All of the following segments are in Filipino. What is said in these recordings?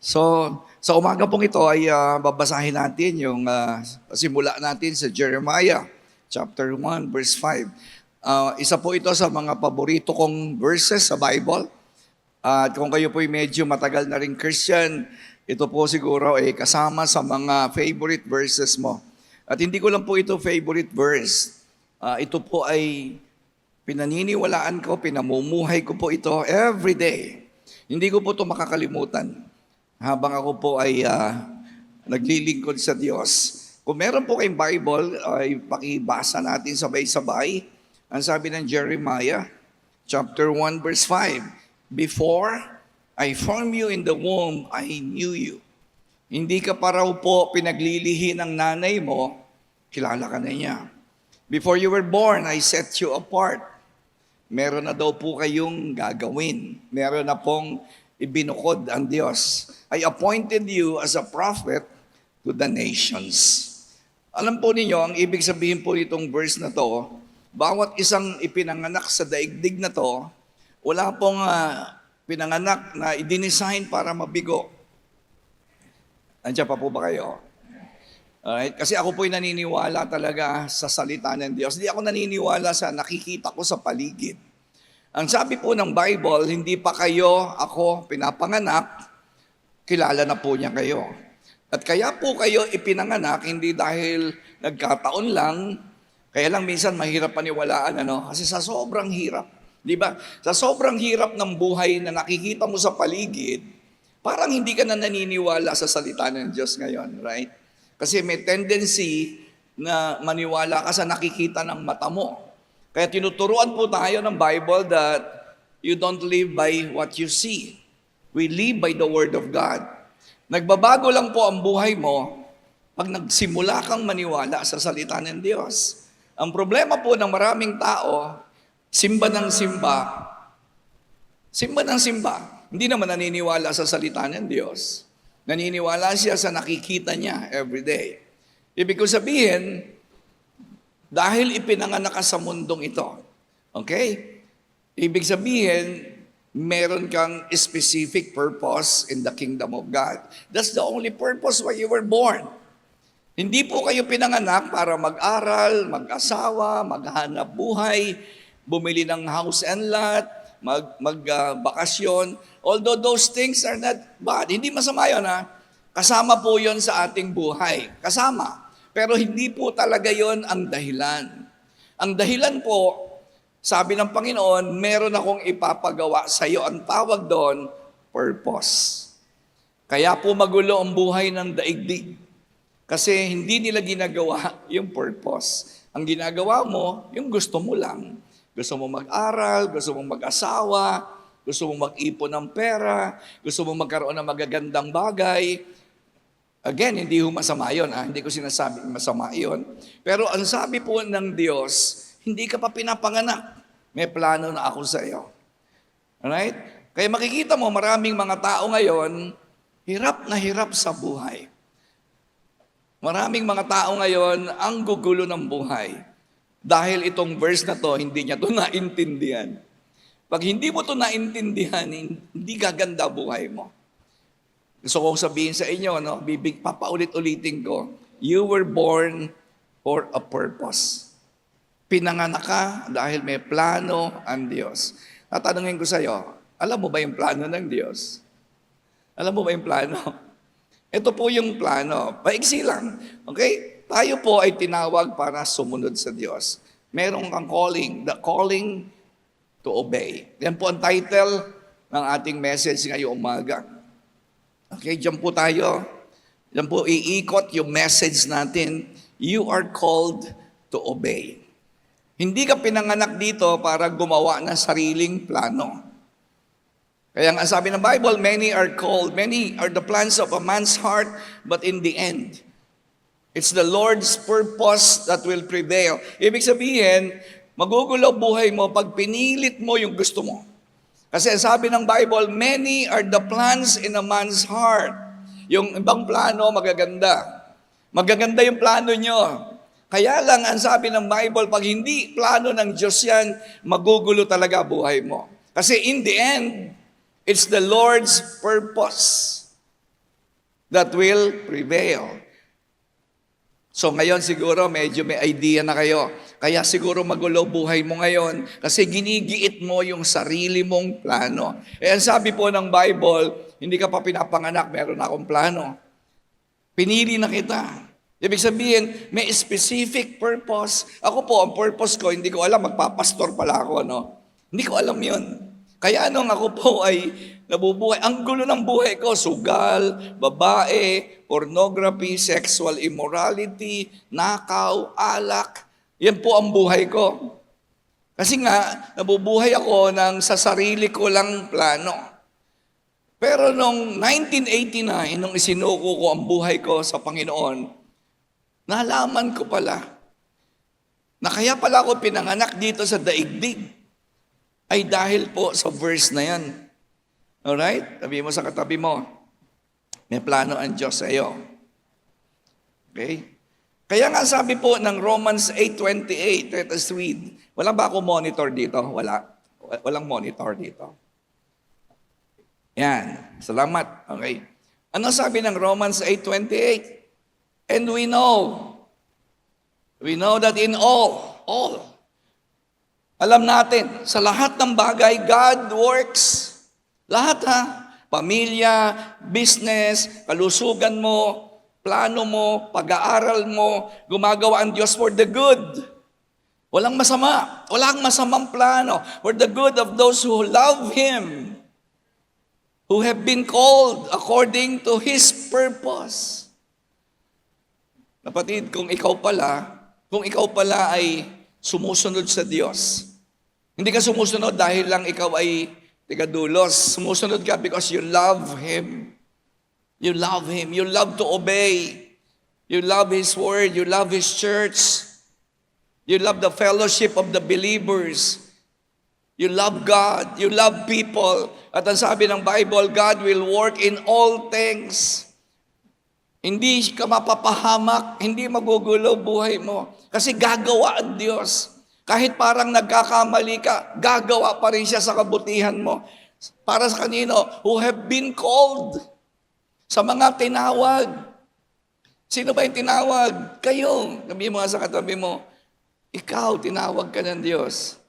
So, sa umaga pong ito ay babasahin natin yung simula natin sa Jeremiah chapter 1 verse 5. Isa po ito sa mga paborito kong verses sa Bible. At kung kayo po ay medyo matagal na rin Christian, ito po siguro ay kasama sa mga favorite verses mo. At hindi ko lang po ito favorite verse. Ito po ay pinaniniwalaan ko, pinamumuhay ko po ito every day. Hindi ko po ito makakalimutan habang ako po ay naglilingkod sa Diyos. Kung meron po kayong Bible, ay pakibasa natin sabay-sabay. Ang sabi ng Jeremiah, chapter 1, verse 5, "Before I formed you in the womb, I knew you." Hindi ka pa raw po pinaglilihi ng nanay mo, kilala ka na niya. "Before you were born, I set you apart." Meron na daw po kayong gagawin. Meron na pong ibinukod ang Diyos. "I appointed you as a prophet to the nations." Alam po ninyo, ang ibig sabihin po itong verse na to, bawat isang ipinanganak sa daigdig na to, wala pong pinanganak na i-design para mabigo. Andiyan pa po ba kayo? Alright? Kasi ako po'y naniniwala talaga sa salita ng Diyos. Hindi ako naniniwala sa nakikita ko sa paligid. Ang sabi po ng Bible, hindi pa kayo, ako, pinapanganak, kilala na po niya kayo. At kaya po kayo ipinanganak, hindi dahil nagkataon lang, kaya lang minsan mahirap paniwalaan, kasi sa sobrang hirap, di ba? Sa sobrang hirap ng buhay na nakikita mo sa paligid, parang hindi ka na naniniwala sa salita ng Diyos ngayon, right? Kasi may tendency na maniwala ka sa nakikita ng mata mo. Kaya tinuturuan po tayo ng Bible that you don't live by what you see. We live by the Word of God. Nagbabago lang po ang buhay mo pag nagsimula kang maniwala sa salita ng Diyos. Ang problema po ng maraming tao, simba ng simba. Simba ng simba. Hindi naman naniniwala sa salita ng Diyos. Naniniwala siya sa nakikita niya every day. Ibig ko sabihin, dahil ipinanganak ka sa mundong ito, okay? Ibig sabihin, meron kang specific purpose in the kingdom of God. That's the only purpose why you were born. Hindi po kayo pinanganak para mag-aral, mag-asawa, maghanap buhay, bumili ng house and lot, mag-bakasyon. Although those things are not bad. Hindi masama yun, Kasama po yun sa ating buhay. Kasama. Pero hindi po talaga yon ang dahilan. Ang dahilan po, sabi ng Panginoon, meron akong ipapagawa sa iyo. Ang tawag doon, purpose. Kaya po magulo ang buhay ng daigdig. Kasi hindi nila ginagawa yung purpose. Ang ginagawa mo, yung gusto mo lang. Gusto mo mag-aral, gusto mo mag-asawa, gusto mo mag-ipon ng pera, gusto mo magkaroon ng magagandang bagay. Again, hindi ho masama yun. Hindi ko sinasabi masama yun. Pero ang sabi po ng Diyos, hindi ka pa pinapanganak. May plano na ako sa iyo. Alright? Kaya makikita mo, maraming mga tao ngayon, hirap na hirap sa buhay. Maraming mga tao ngayon, ang gugulo ng buhay. Dahil itong verse na to, hindi niya to naintindihan. Pag hindi mo to naintindihan, hindi gaganda buhay mo. Gusto kong sabihin sa inyo, papaulit-ulitin ko, you were born for a purpose. Pinanganak ka dahil may plano ang Diyos. Tatanungin ko sa iyo, alam mo ba yung plano ng Diyos? Alam mo ba yung plano? Ito po yung plano. Paiksi lang. Okay? Tayo po ay tinawag para sumunod sa Diyos. Meron kang calling, the calling to obey. Yan po ang title ng ating message ngayong umaga. Okay, dyan po tayo. Dyan po iikot yung message natin. You are called to obey. Hindi ka pinanganak dito para gumawa ng sariling plano. Kaya nga sabi ng Bible, many are called, many are the plans of a man's heart, but in the end, it's the Lord's purpose that will prevail. Ibig sabihin, magugulo buhay mo pag pinilit mo yung gusto mo. Kasi sabi ng Bible, many are the plans in a man's heart. Yung ibang plano, magaganda. Magaganda yung plano nyo. Kaya lang, ang sabi ng Bible, pag hindi plano ng Diyos yan, magugulo talaga buhay mo. Kasi in the end, it's the Lord's purpose that will prevail. So ngayon siguro medyo may idea na kayo. Kaya siguro magulo buhay mo ngayon kasi ginigiit mo yung sarili mong plano. Ang sabi po ng Bible, hindi ka pa pinapanganak, meron na akong plano. Pinili na kita. Ibig sabihin, may specific purpose. Ako po, ang purpose ko, hindi ko alam, magpapastor pala ako, no? Hindi ko alam yun. Kaya nung ako po ay nabubuhay, ang gulo ng buhay ko, sugal, babae, pornography, sexual immorality, nakaw, alak. Yan po ang buhay ko. Kasi nga, nabubuhay ako ng sa sarili ko lang plano. Pero nung 1989, nung isinuko ko ang buhay ko sa Panginoon, nalaman ko pala na kaya pala ako pinanganak dito sa daigdig ay dahil po sa verse na yan. Alright? Sabi mo sa katabi mo, may plano ang Diyos sa iyo. Okay? Kaya nga sabi po ng Romans 8:28, let us read. Wala ba ako monitor dito? Wala. Walang monitor dito. Yan. Salamat. Okay. Ano sabi ng Romans 8:28? And we know that in all, alam natin, sa lahat ng bagay, God works. Lahat ha, pamilya, business, kalusugan mo, plano mo, pag-aaral mo, gumagawa ang Diyos for the good. Walang masama, walang masamang plano. For the good of those who love Him, who have been called according to His purpose. Kapatid, kung ikaw pala ay sumusunod sa Diyos, hindi ka sumusunod dahil lang ikaw ay tigadulos. Sumusunod ka because you love Him. You love Him. You love to obey. You love His Word. You love His church. You love the fellowship of the believers. You love God. You love people. At ang sabi ng Bible, God will work in all things. Hindi ka mapapahamak, hindi magugulo buhay mo. Kasi gagawa ang Diyos. Kahit parang nagkakamali ka, gagawa pa rin siya sa kabutihan mo. Para sa kanino? Who have been called. Sa mga tinawag. Sino ba yung tinawag? Kayo. Sabi mo sa katabi mo, ikaw, tinawag ka ng Diyos.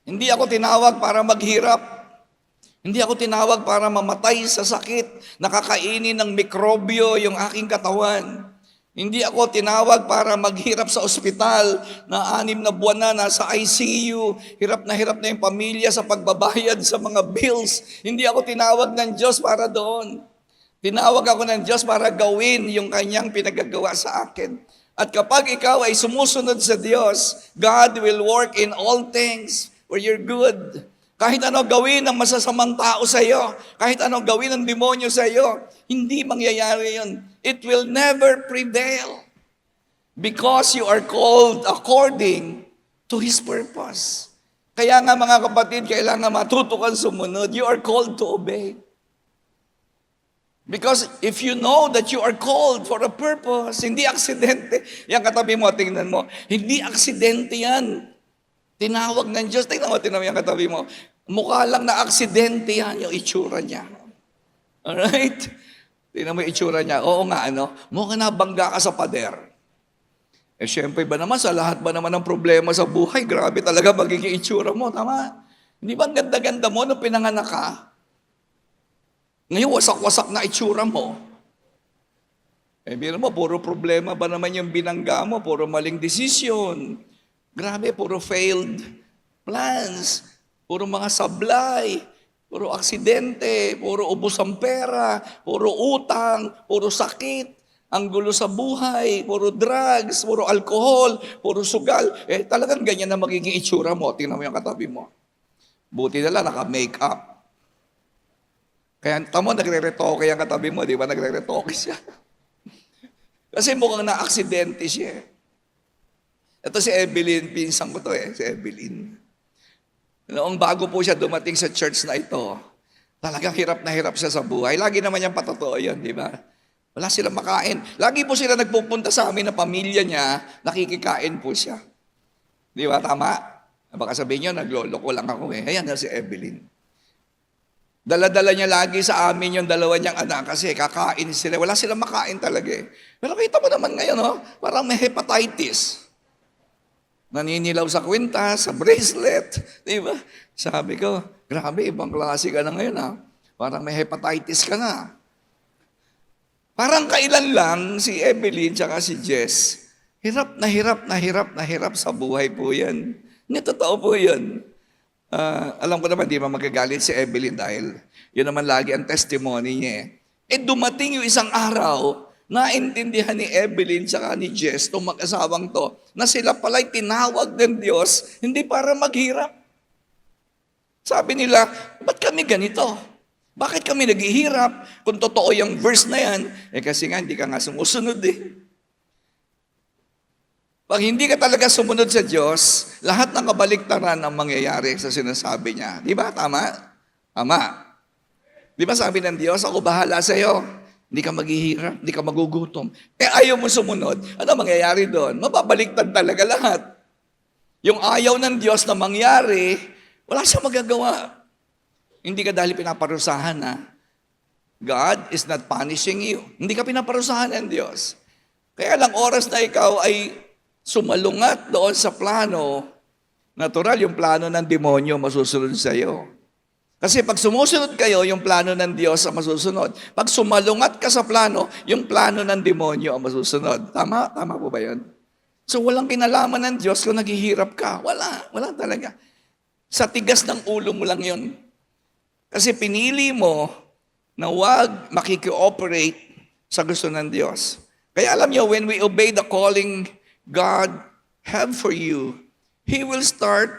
Hindi ako tinawag para maghirap. Hindi ako tinawag para mamatay sa sakit, nakakainin ng mikrobyo yung aking katawan. Hindi ako tinawag para maghirap sa ospital na 6 na buwan na nasa ICU, hirap na yung pamilya sa pagbabayad sa mga bills. Hindi ako tinawag ng Diyos para doon. Tinawag ako ng Diyos para gawin yung kanyang pinagagawa sa akin. At kapag ikaw ay sumusunod sa Diyos, God will work in all things for your good. Kahit ano gawin ng masasamang tao sa iyo, kahit ano gawin ng demonyo sa iyo, hindi mangyayari yun. It will never prevail because you are called according to His purpose. Kaya nga mga kapatid, kailangan matuto kang sumunod. You are called to obey. Because if you know that you are called for a purpose, hindi aksidente. Yan katabi mo, tingnan mo. Hindi aksidente yan. Tinawag ng Diyos. Tingnan mo yung katabi mo. Mukha lang na aksidente yan, yung itsura niya. Alright? Tingnan mo yung itsura niya. Oo nga, mukhang nabangga ka sa pader. Siyempre ba naman, sa lahat ba naman ng problema sa buhay, grabe talaga magiging itsura mo, tama? Hindi ba ang ganda-ganda mo nung pinanganak ka? Ngayon, wasak-wasak na itsura mo. Biro mo, puro problema ba naman yung binangga mo? Puro maling desisyon. Grabe, puro failed plans. Puro mga sablay, puro aksidente, puro ubos ang pera, puro utang, puro sakit, ang gulo sa buhay, puro drugs, puro alcohol, puro sugal. Talagang ganyan na magiging itsura mo. Tingnan mo yung katabi mo. Buti na lang, naka-makeup. Kaya tamo, nagre-retoke yung katabi mo, di ba? Nagre-retoke siya. Kasi mukhang na-aksidente siya. Ito si Evelyn, pinsang ko to si Evelyn. Noong bago po siya dumating sa church na ito, talagang hirap na hirap siya sa buhay. Lagi naman niyang patotoo yun, di ba? Wala silang makain. Lagi po sila nagpupunta sa amin na pamilya niya, nakikikain po siya. Di ba? Tama? Baka sabihin niyo, nagloloko lang ako eh. Ayan na si Evelyn. Dala-dala niya lagi sa amin yung dalawa niyang anak kasi kakain sila. Wala silang makain talaga eh. Pero kita mo naman ngayon, oh, parang may hepatitis. Naninilaw sa kwintas, sa bracelet. Di ba? Sabi ko, grabe, ibang klase ka na ngayon ha. Parang may hepatitis ka na. Parang kailan lang si Evelyn tsaka si Jess, hirap na hirap na hirap na hirap sa buhay po yan. Hindi, totoo po yan. Alam ko naman, di ba magagalit si Evelyn dahil yun naman lagi ang testimony niya eh. Dumating yung isang araw, naintindihan ni Evelyn tsaka ni Jess, itong mag-asawang to, na sila pala'y tinawag ng Diyos, hindi para maghirap. Sabi nila, ba't kami ganito? Bakit kami naghihirap kung totoo yung verse na yan? Kasi nga, hindi ka nga sumusunod eh. Pag hindi ka talaga sumunod sa Diyos, lahat ng kabaliktaran ang mangyayari sa sinasabi niya. Di ba? Tama? Tama. Di ba sabi ng Diyos, ako bahala sa iyo. Hindi ka maghihirap, hindi ka magugutom. Ayaw mo sumunod, ano mangyayari doon? Mababaliktad talaga lahat. Yung ayaw ng Diyos na mangyari, wala siyang magagawa. Hindi ka dahil pinaparusahan na God is not punishing you. Hindi ka pinaparusahan ng Diyos. Kaya lang oras na ikaw ay sumalungat doon sa plano, natural yung plano ng demonyo masusunod sa iyo. Kasi pag sumusunod kayo, yung plano ng Diyos ang masusunod. Pag sumalungat ka sa plano, yung plano ng demonyo ang masusunod. Tama? Tama po ba yun? So walang kinalaman ng Diyos kung naghihirap ka. Wala talaga. Sa tigas ng ulo mo lang yun. Kasi pinili mo na huwag makikioperate sa gusto ng Diyos. Kaya alam niyo, when we obey the calling God have for you, He will start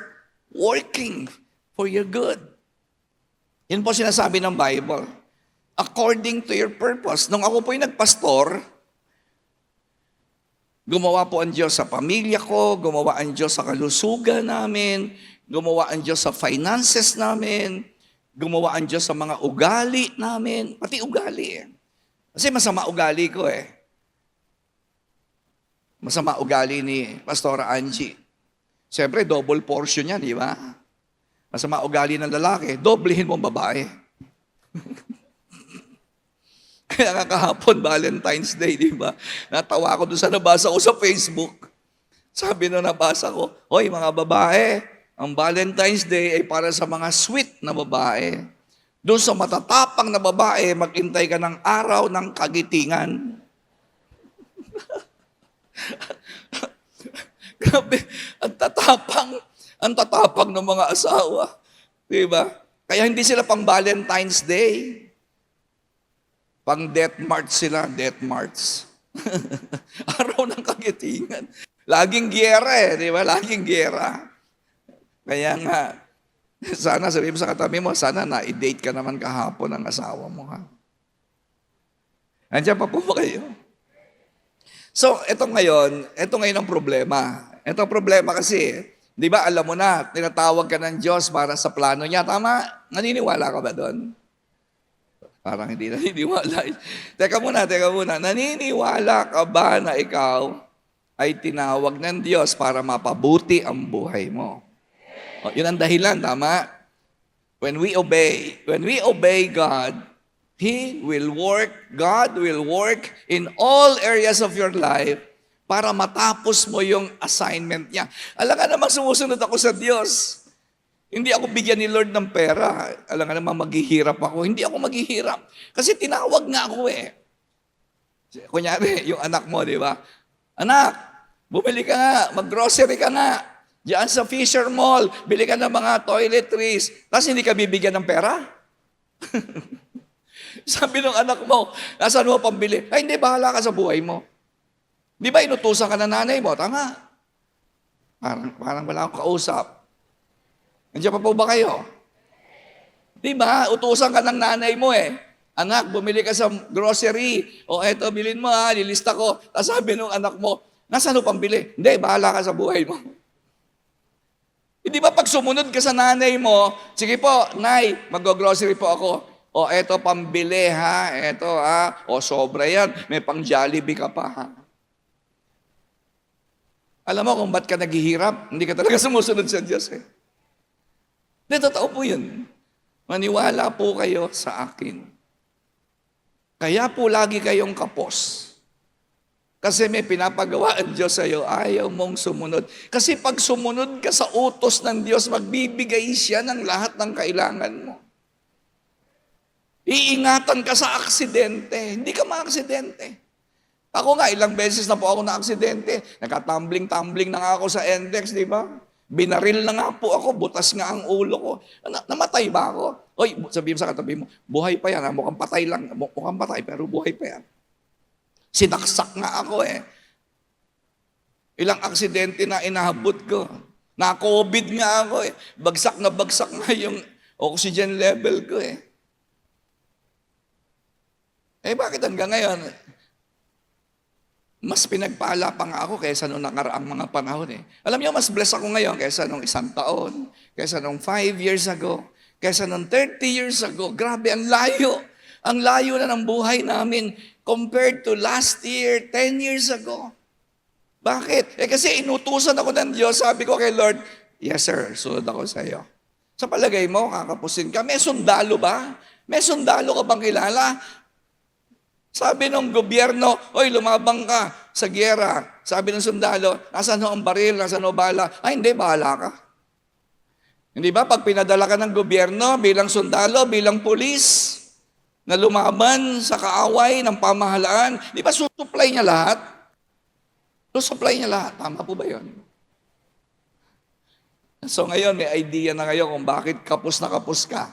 working for your good. Yun po sinasabi ng Bible. According to your purpose. Nung ako po yung nagpastor, gumawa po ang Diyos sa pamilya ko, gumawa ang Diyos sa kalusugan namin, gumawa ang Diyos sa finances namin, gumawa ang Diyos sa mga ugali namin, pati ugali eh. Kasi masama ugali ko eh. Masama ugali ni Pastora Angie. Siyempre, double portion yan, di ba? Masama ugali ng lalaki, doblehin mo ang babae. Kaya nga kahapon, Valentine's Day, di ba? Natawa ko doon sa nabasa ko sa Facebook. Sabi na nabasa ko, hoy mga babae, ang Valentine's Day ay para sa mga sweet na babae. Doon sa matatapang na babae, maghintay ka ng araw ng kagitingan. Grabe, ang tatapang ng mga asawa. Diba? Kaya hindi sila pang Valentine's Day. Pang death march sila, death march. Araw ng kagitingan. Laging giyera eh, di ba? Laging giyera. Kaya nga, sana sabihin mo sa katabi mo, sana na-date ka naman kahapon ng asawa mo, ha? Andiyan pa po ba kayo? So, ito ngayon ang problema. Ito ang problema kasi, di ba, alam mo na, tinatawag ka ng Diyos para sa plano niya. Tama? Naniniwala ka ba doon? Parang hindi naniniwala. Teka muna. Naniniwala ka ba na ikaw ay tinawag ng Diyos para mapabuti ang buhay mo? O, yun ang dahilan, tama? When we obey God, God will work in all areas of your life para matapos mo yung assignment niya. Alam ka naman, sumusunod ako sa Diyos. Hindi ako bigyan ni Lord ng pera. Alam ka naman, maghihirap ako. Hindi ako maghihirap. Kasi tinawag nga ako eh. Kunyari, yung anak mo, di ba? Anak, bumili ka nga, mag-grocery ka nga. Diyan sa Fisher Mall, bili ka ng mga toiletries. Tapos hindi ka bibigyan ng pera? Sabi ng anak mo, nasaan mo pambili? Ay, hindi, bahala ka sa buhay mo. Di ba inutusan ka ng nanay mo? Tama. Parang wala akong kausap. Nandiyan pa po ba kayo? Di ba? Utusan ka ng nanay mo eh. Anak, bumili ka sa grocery. O eto, bilhin mo ha, nilista ko. Tapos sabi ng anak mo, nasaan mo pambili? Hindi, bahala ka sa buhay mo. Hindi ba pag sumunod ka sa nanay mo, sige po, Nay, mag-grocery po ako. O eto pambili ha, eto ha, o sobra yan, may pang Jollibee ka pa ha. Alam mo kung ba't ka naghihirap? Hindi ka talaga sumusunod sa Diyos eh. Hindi, totoo po yun. Maniwala po kayo sa akin. Kaya po lagi kayong kapos. Kasi may pinapagawa ang Diyos sa iyo, ayaw mong sumunod. Kasi pag sumunod ka sa utos ng Diyos, magbibigay siya ng lahat ng kailangan mo. Iingatan ka sa aksidente, hindi ka maaksidente. Ako nga, ilang beses na po ako na-aksidente. Nagka-tumbling-tumbling na nga ako sa index, di ba? Binaril na nga po ako, butas nga ang ulo ko. Namatay ba ako? Oy, sabihin sa katabi mo, buhay pa yan, ha? Mukhang patay lang. Mukhang patay, pero buhay pa yan. Sinaksak nga ako eh. Ilang aksidente na inahabot ko. Na-COVID nga ako eh. Bagsak na bagsak nga yung oxygen level ko eh. Eh bakit hanggang ngayon, mas pinagpala pa nga ako kaysa nung nakaraang mga panahon eh. Alam niyo, mas blessed ako ngayon kaysa nung 1 taon, kaysa nung 5 years ago, kaysa nung 30 years ago. Grabe, ang layo. Ang layo na ng buhay namin compared to last year, 10 years ago. Bakit? Eh kasi inutusan ako ng Diyos. Sabi ko kay Lord, yes sir, sunod ako sa iyo. Sa palagay mo, kakapusin ka. May sundalo ba? May sundalo ka bang kilala? Sabi ng gobyerno, oy, lumabang ka sa giyera. Sabi ng sundalo, nasaan ho ang baril, nasaan ho bala? Ay, hindi, bahala ka. Hindi ba, pag pinadala ka ng gobyerno bilang sundalo, bilang pulis, na lumaban sa kaaway ng pamahalaan, di ba susupply niya lahat? Susupply niya lahat. Tama po ba yun? So ngayon, may idea na kayo kung bakit kapos na kapos ka.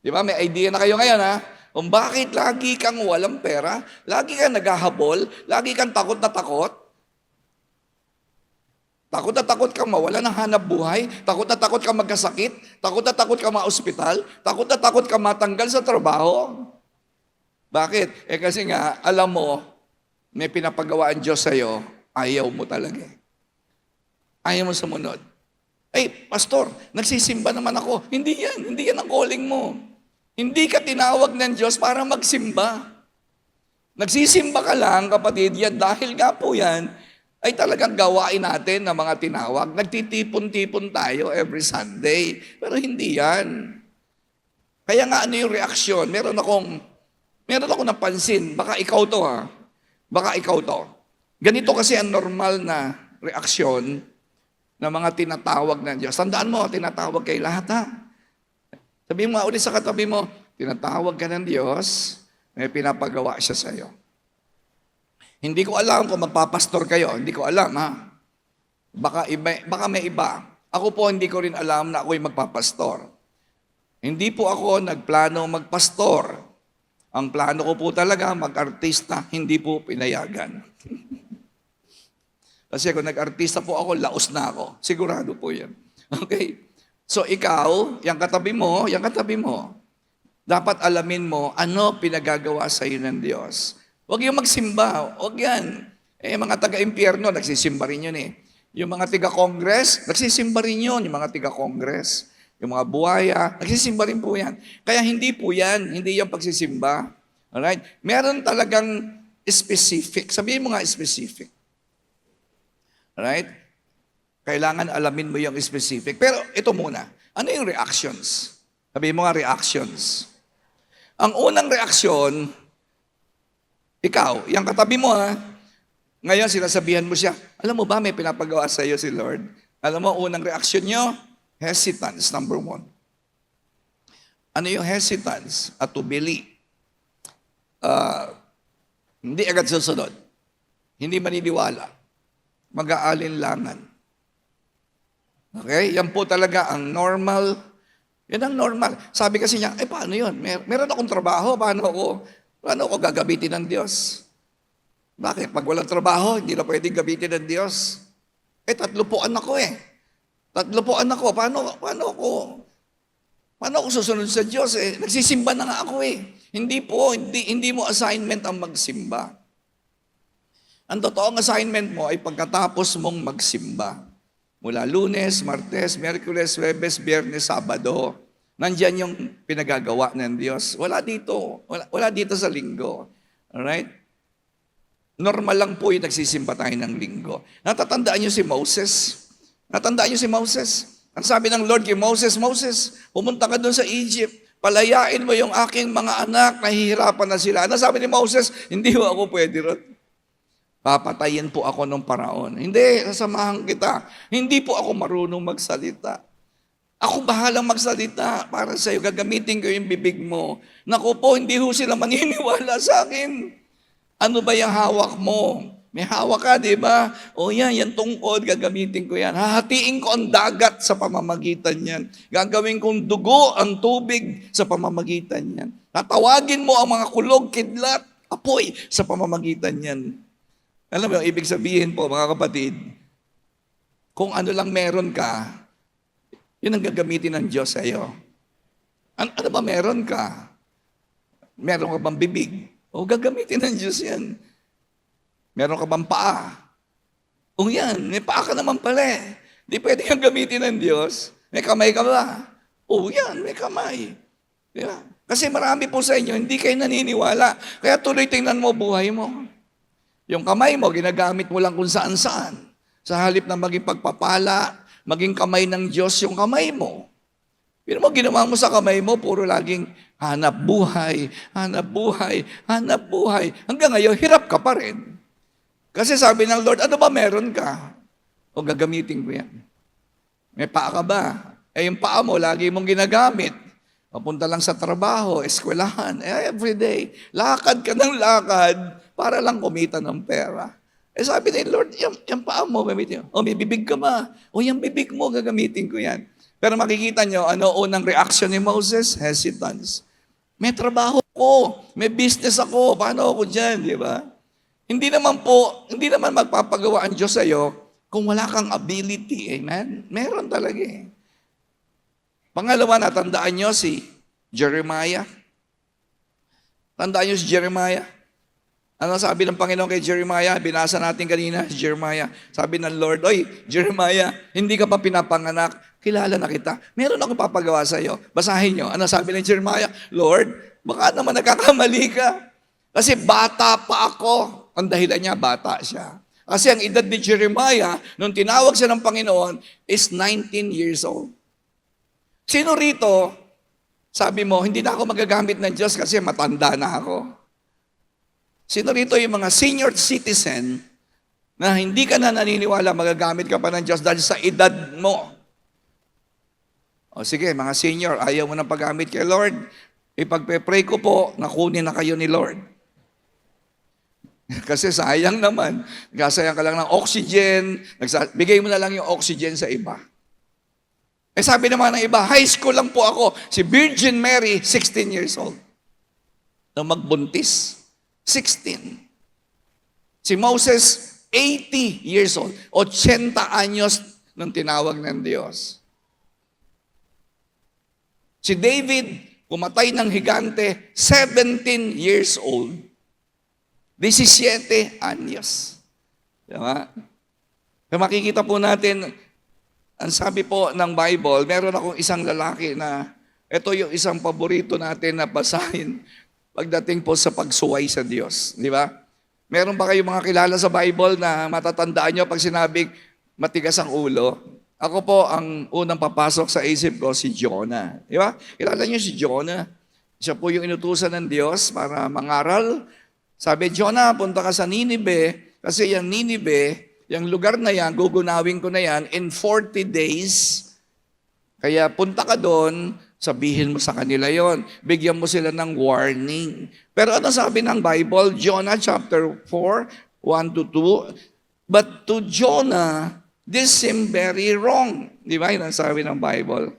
Di ba, may idea na kayo ngayon ha? Kung bakit lagi kang walang pera, lagi kang naghahabol, lagi kang takot na takot. Takot na takot kang mawala ng hanap buhay, takot na takot kang magkasakit, takot na takot kang ma-ospital, takot na takot kang matanggal sa trabaho. Bakit? Eh kasi nga, alam mo, may pinapagawa ang Diyos sa'yo, ayaw mo talaga. Ayaw mo sumunod. Ay, pastor, nagsisimba naman ako. Hindi yan ang calling mo. Hindi ka tinawag ng Diyos para magsimba. Nagsisimba ka lang, kapatid, yan, dahil nga po yan, ay talagang gawain natin ng mga tinawag. Nagtitipon-tipon tayo every Sunday. Pero hindi yan. Kaya nga ano yung reaksyon? Meron akong napansin. Baka ikaw to ha. Baka ikaw to. Ganito kasi ang normal na reaksyon ng mga tinatawag ng Diyos. Tandaan mo, tinatawag kay lahat ha. Sabihin mo ulit sa katabi mo, tinatawag ka ng Diyos, may pinapagawa siya sa iyo. Hindi ko alam kung magpapastor kayo. Hindi ko alam, ha? Baka may iba. Ako po, hindi ko rin alam na ako'y magpapastor. Hindi po ako nagplano magpastor. Ang plano ko po talaga, mag-artista, hindi po pinayagan. Kasi kung nag-artista po ako, laos na ako. Sigurado po yan. Okay? So ikaw, yung katabi mo, dapat alamin mo ano pinagagawa sa iyo ng Diyos. Huwag yung magsimba, huwag yan. Eh, mga taga-impyerno, nagsisimba rin yun eh. Yung mga tiga-Congress, nagsisimba rin yun, yung mga tiga-Congress. Yung mga buhaya, nagsisimba rin po yan. Kaya hindi po yan, hindi yung pagsisimba. Alright? Meron talagang specific. Sabihin mo nga specific. Alright? Kailangan alamin mo yung specific. Pero ito muna, ano yung reactions? Sabihin mo nga reactions. Ang unang reaksyon, ikaw, yung katabi mo ha, ngayon sinasabihan mo siya, alam mo ba may pinapagawa sa iyo si Lord? Alam mo, unang reaksyon nyo, hesitance, number 1. Ano yung hesitance? Atubili. Hindi agad susunod. Hindi maniniwala. Mag-aalinlangan. Okay? Yan po talaga ang normal. Yan ang normal. Sabi kasi niya, paano yun? Meron akong trabaho, paano ako gagabitin ng Diyos? Bakit? Pag walang trabaho, hindi na pwedeng gabitin ng Diyos. 3 po anak ko eh. 3 po anak ko. Paano ako susunod sa Diyos eh? Nagsisimba na nga ako eh. Hindi mo assignment ang magsimba. Ang totoong assignment mo ay pagkatapos mong magsimba. Mula Lunes, Martes, Miyerkules, Huwebes, Biyernes, Sabado. Nandyan yung pinagagawa ng Diyos. Wala dito. Wala dito sa linggo. Alright? Normal lang po yung nagsisimba tayo ng linggo. Natatandaan niyo si Moses? Natandaan niyo si Moses? Ang sabi ng Lord kay Moses, Moses, pumunta ka doon sa Egypt. Palayain mo yung aking mga anak, nahihirapan na sila. Ano sabi ni Moses? Hindi ho ako pwede ron. Papatayin po ako ng paraon. Hindi, sasamahan kita. Hindi po ako marunong magsalita. Ako bahalang magsalita para sa iyo. Gagamitin ko yung bibig mo. Naku po, hindi ho sila maniniwala sa akin. Ano ba yung hawak mo? May hawak ka, di ba? O yan tungkod, gagamitin ko yan. Hahatiin ko ang dagat sa pamamagitan yan. Gagawin kong dugo ang tubig sa pamamagitan yan. Tatawagin mo ang mga kulog, kidlat, apoy sa pamamagitan yan. Alam mo, ibig sabihin po, mga kapatid, kung ano lang meron ka, yun ang gagamitin ng Diyos sa iyo. Ano ba meron ka? Meron ka bang bibig? O gagamitin ng Diyos yan. Meron ka bang paa? O yan, may paa ka naman pala eh. Di pwede kang gamitin ng Diyos. May kamay ka ba? O yan, may kamay. Diba? Kasi marami po sa inyo, hindi kayo naniniwala. Kaya tuloy tingnan mo buhay mo. Yung kamay mo, ginagamit mo lang kung saan-saan. Sa halip na maging pagpapala, maging kamay ng Diyos yung kamay mo. Pero mo, ginawa mo sa kamay mo, puro laging hanap buhay, hanap buhay, hanap buhay. Hanggang ngayon, hirap ka pa rin. Kasi sabi ng Lord, ano ba meron ka? O gagamitin ko yan. May paa ka ba? Eh yung paa mo, lagi mong ginagamit. Papunta lang sa trabaho, eskwelahan, everyday. Lakad ka ng lakad para lang kumita ng pera. Eh sabi ni Lord, yung paa mo, gamitin mo. O may bibig ka ba? O yung bibig mo, gagamitin ko yan. Pero makikita nyo, ano unang reaction ni Moses? Hesitance. May trabaho ko, may business ako, paano ako dyan, di ba? Hindi naman magpapagawa ang Diyos sa'yo kung wala kang ability. Amen? Meron talaga eh. Pangalawa, natandaan nyo si Jeremiah. Tandaan nyo si Jeremiah. Ano sabi ng Panginoon kay Jeremiah? Binasa natin kanina si Jeremiah. Sabi ng Lord, oy, Jeremiah, hindi ka pa pinapanganak. Kilala na kita. Meron akong papagawa sa iyo. Basahin nyo. Ano sabi ng Jeremiah? Lord, baka naman nagkakamali ka. Kasi bata pa ako. Ang dahilan niya, bata siya. Kasi ang edad ni Jeremiah, nung tinawag siya ng Panginoon, is 19 years old. Sino rito, sabi mo, hindi na ako magagamit ng Diyos kasi matanda na ako. Sino rito yung mga senior citizen na hindi ka na naniniwala magagamit ka pa ng Diyos dahil sa edad mo? O sige, mga senior, ayaw mo nang paggamit kay Lord. Ipagpe-pray ko po, nakunin na kayo ni Lord. Kasi sayang naman, gasayang ka lang ng oxygen, bigay mo na lang yung oxygen sa iba. Eh sabi naman ng iba, high school lang po ako. Si Virgin Mary, 16 years old. Nang magbuntis, 16. Si Moses, 80 years old. 80 anyos nung tinawag ng Diyos. Si David, pumatay ng higante, 17 years old. 17 anyos. Diba? Kaya makikita po natin, ang sabi po ng Bible, meron akong isang lalaki na ito yung isang paborito natin na basahin pagdating po sa pagsuway sa Diyos. Di ba? Meron ba kayong mga kilala sa Bible na matatandaan nyo pag sinabing matigas ang ulo? Ako po, ang unang papasok sa isip ko, si Jonah. Di ba? Kilala nyo si Jonah. Siya po yung inutusan ng Diyos para mangaral. Sabi, Jonah, punta ka sa Ninive, kasi yung Ninive, yung lugar na yan, gugunawin ko na yan in 40 days. Kaya punta ka doon, sabihin mo sa kanila yon, bigyan mo sila ng warning. Pero ano sabi ng Bible? Jonah chapter 4, 1-2, but to Jonah, this seemed very wrong. Di ba yun ang sabi ng Bible?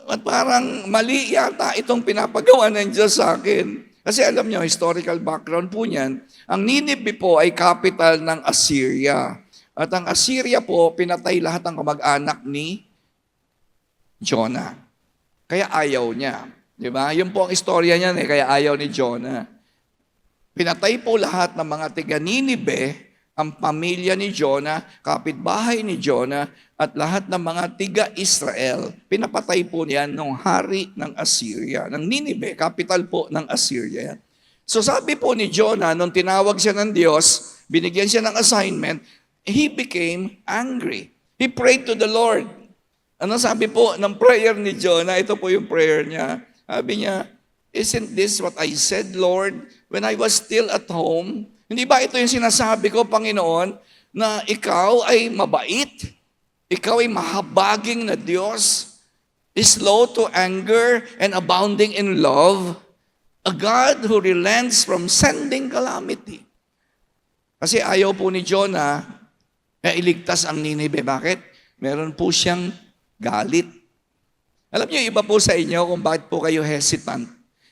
At parang mali yata itong pinapagawa ng Diyos sa akin. Kasi alam nyo, historical background po niyan, ang Ninive po ay capital ng Assyria. At ang Assyria po, pinatay lahat ng kamag-anak ni Jonah. Kaya ayaw niya. Di ba? Yun po ang istorya niyan kaya ayaw ni Jonah. Pinatay po lahat ng mga tiga Ninive ang pamilya ni Jonah, kapitbahay ni Jonah, at lahat ng mga tiga-Israel. Pinapatay po niyan ng hari ng Assyria, ng Nineveh, capital po ng Assyria. So sabi po ni Jonah, nung tinawag siya ng Diyos, binigyan siya ng assignment, he became angry. He prayed to the Lord. Ano sabi po ng prayer ni Jonah? Ito po yung prayer niya. Sabi niya, "Isn't this what I said, Lord, when I was still at home?" Hindi ba ito yung sinasabi ko, Panginoon, na ikaw ay mabait, ikaw ay mahabaging na Diyos, slow to anger and abounding in love, a God who relents from sending calamity. Kasi ayaw po ni Jonah na iligtas ang Nineveh. Bakit? Meron po siyang galit. Alam niyo, iba po sa inyo kung bakit po kayo hesitant.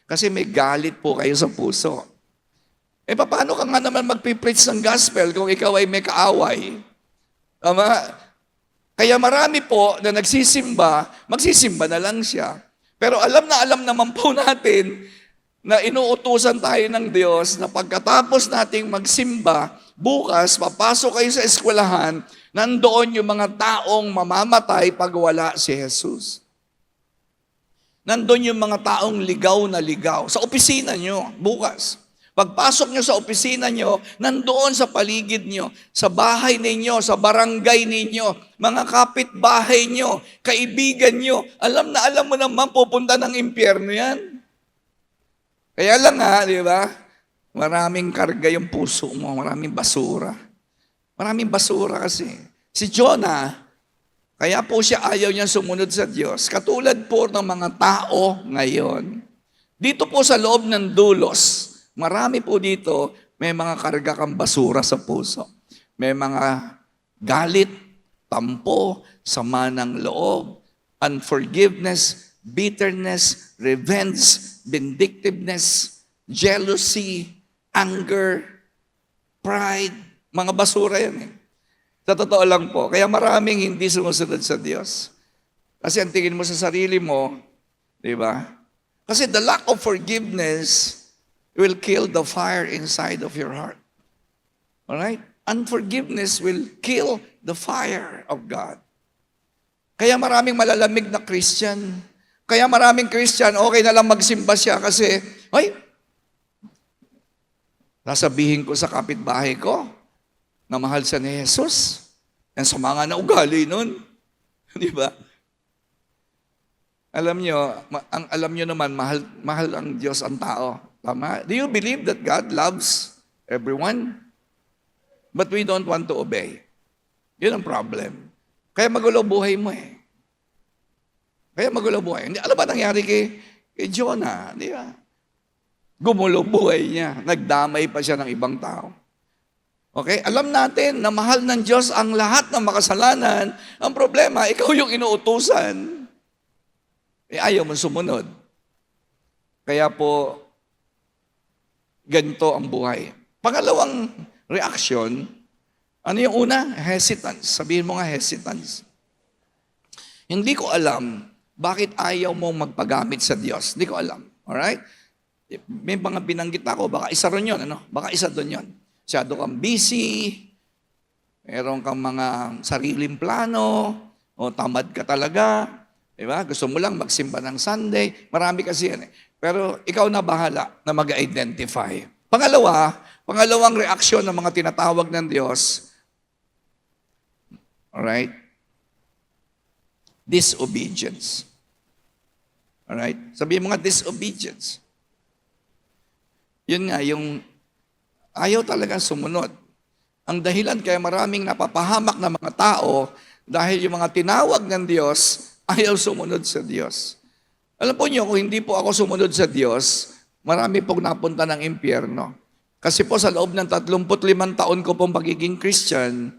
Kasi may galit po kayo sa puso. Paano ka nga naman magpipreach ng gospel kung ikaw ay may kaaway? Tama? Kaya marami po na nagsisimba, magsisimba na lang siya. Pero alam naman po natin na inuutusan tayo ng Diyos na pagkatapos nating magsimba, bukas, papasok kayo sa eskwelahan, nandoon yung mga taong mamamatay pag wala si Jesus. Nandoon yung mga taong ligaw na ligaw. Sa opisina nyo, bukas. Pagpasok nyo sa opisina nyo, nandoon sa paligid nyo, sa bahay ninyo, sa barangay ninyo, mga kapitbahay nyo, kaibigan nyo, alam mo naman pupunta ng impyerno yan. Kaya lang di ba? Maraming karga yung puso mo, maraming basura. Maraming basura kasi. Si Jonah, kaya po siya ayaw niya sumunod sa Diyos. Katulad po ng mga tao ngayon. Dito po sa loob ng dulos, marami po dito, may mga karga kang basura sa puso. May mga galit, tampo, sama ng loob, unforgiveness, bitterness, revenge, vindictiveness, jealousy, anger, pride. Mga basura yan Sa totoo lang po. Kaya maraming hindi sumusunod sa Diyos. Kasi ang tingin mo sa sarili mo, di ba? Kasi the lack of forgiveness will kill the fire inside of your heart. Alright? Unforgiveness will kill the fire of God. Kaya maraming malalamig na Christian. Kaya maraming Christian, okay na lang magsimba siya kasi, nasabihin ko sa kapitbahay ko na mahal siya ni Jesus. Yan sa mga naugali nun. Di ba? Alam nyo naman, mahal ang Diyos ang tao. Tama? Do you believe that God loves everyone? But we don't want to obey. Yun ang problem. Kaya magulo buhay mo Kaya magulo buhay. Alam ba nangyari kay Jonah? Di ba? Gumulo buhay niya. Nagdamay pa siya ng ibang tao. Okay? Alam natin na mahal ng Diyos ang lahat ng makasalanan. Ang problema, ikaw yung inuutusan. Ayaw mo sumunod. Kaya po, ganito ang buhay. Pangalawang reaction, ano yung una? Hesitance. Sabihin mo nga hesitance. Hindi ko alam bakit ayaw mong magpagamit sa Diyos. Hindi ko alam. Alright? May mga binanggit ako, baka isa ron yun. Baka isa doon yun. Masyado kang busy, meron kang mga sariling plano, o tamad ka talaga. Diba? Gusto mo lang magsimba ng Sunday. Marami kasi yan Pero ikaw na bahala na mag-identify. Pangalawang reaksyon ng mga tinatawag ng Diyos, alright? Disobedience. Alright? Sabihin mo nga, disobedience. Yun nga, yung ayaw talaga sumunod. Ang dahilan kaya maraming napapahamak na mga tao dahil yung mga tinawag ng Diyos, ayaw sumunod sa Diyos. Alam po niyo, kung hindi po ako sumunod sa Diyos, marami pong napunta ng impyerno. Kasi po sa loob ng 35 taon ko pong pagiging Christian,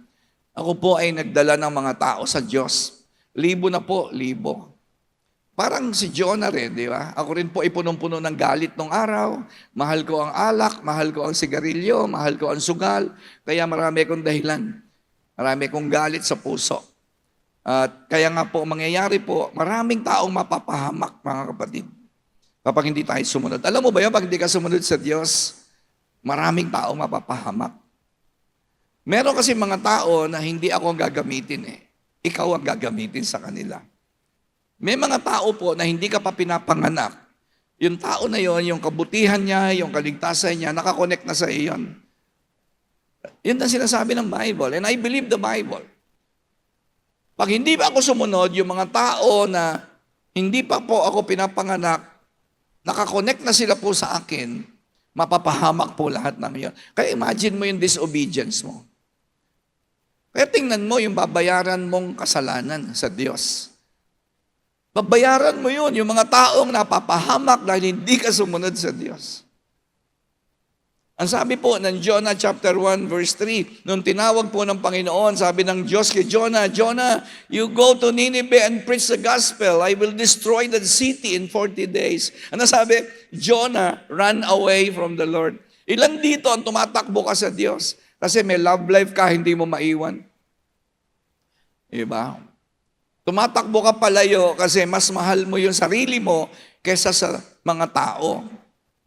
ako po ay nagdala ng mga tao sa Diyos. Libo na po, libo. Parang si Jonah rin, di ba? Ako rin po ay punong-puno ng galit nung araw. Mahal ko ang alak, mahal ko ang sigarilyo, mahal ko ang sugal. Kaya marami akong dahilan. Marami akong galit sa puso. At kaya nga po, mangyayari po, maraming taong mapapahamak, mga kapatid, kapag hindi tayo sumunod. Alam mo ba yun, pag hindi ka sumunod sa Diyos, maraming taong mapapahamak. Meron kasi mga tao na hindi ako ang gagamitin eh. Ikaw ang gagamitin sa kanila. May mga tao po na hindi ka pa pinapanganak. Yung tao na yon, yung kabutihan niya, yung kaligtasan niya, nakakonect na sa iyon. Yun ang sinasabi ng Bible. And I believe the Bible. Pag hindi pa ako sumunod, yung mga tao na hindi pa po ako pinapanganak, nakakonect na sila po sa akin, mapapahamak po lahat ng iyon. Kaya imagine mo yung disobedience mo. Kaya tingnan mo yung babayaran mong kasalanan sa Diyos. Babayaran mo yun, yung mga taong napapahamak dahil hindi ka sumunod sa Diyos. Ang sabi po ng Jonah chapter 1 verse 3, nung tinawag po ng Panginoon, sabi ng Diyos kay Jonah, Jonah, you go to Nineveh and preach the gospel. I will destroy the city in 40 days. Ano sabi? Jonah ran away from the Lord. Ilan dito ang tumatakbo ka sa Diyos? Kasi may love life ka, hindi mo maiwan. Diba? Tumatakbo ka palayo kasi mas mahal mo yung sarili mo kaysa sa mga tao.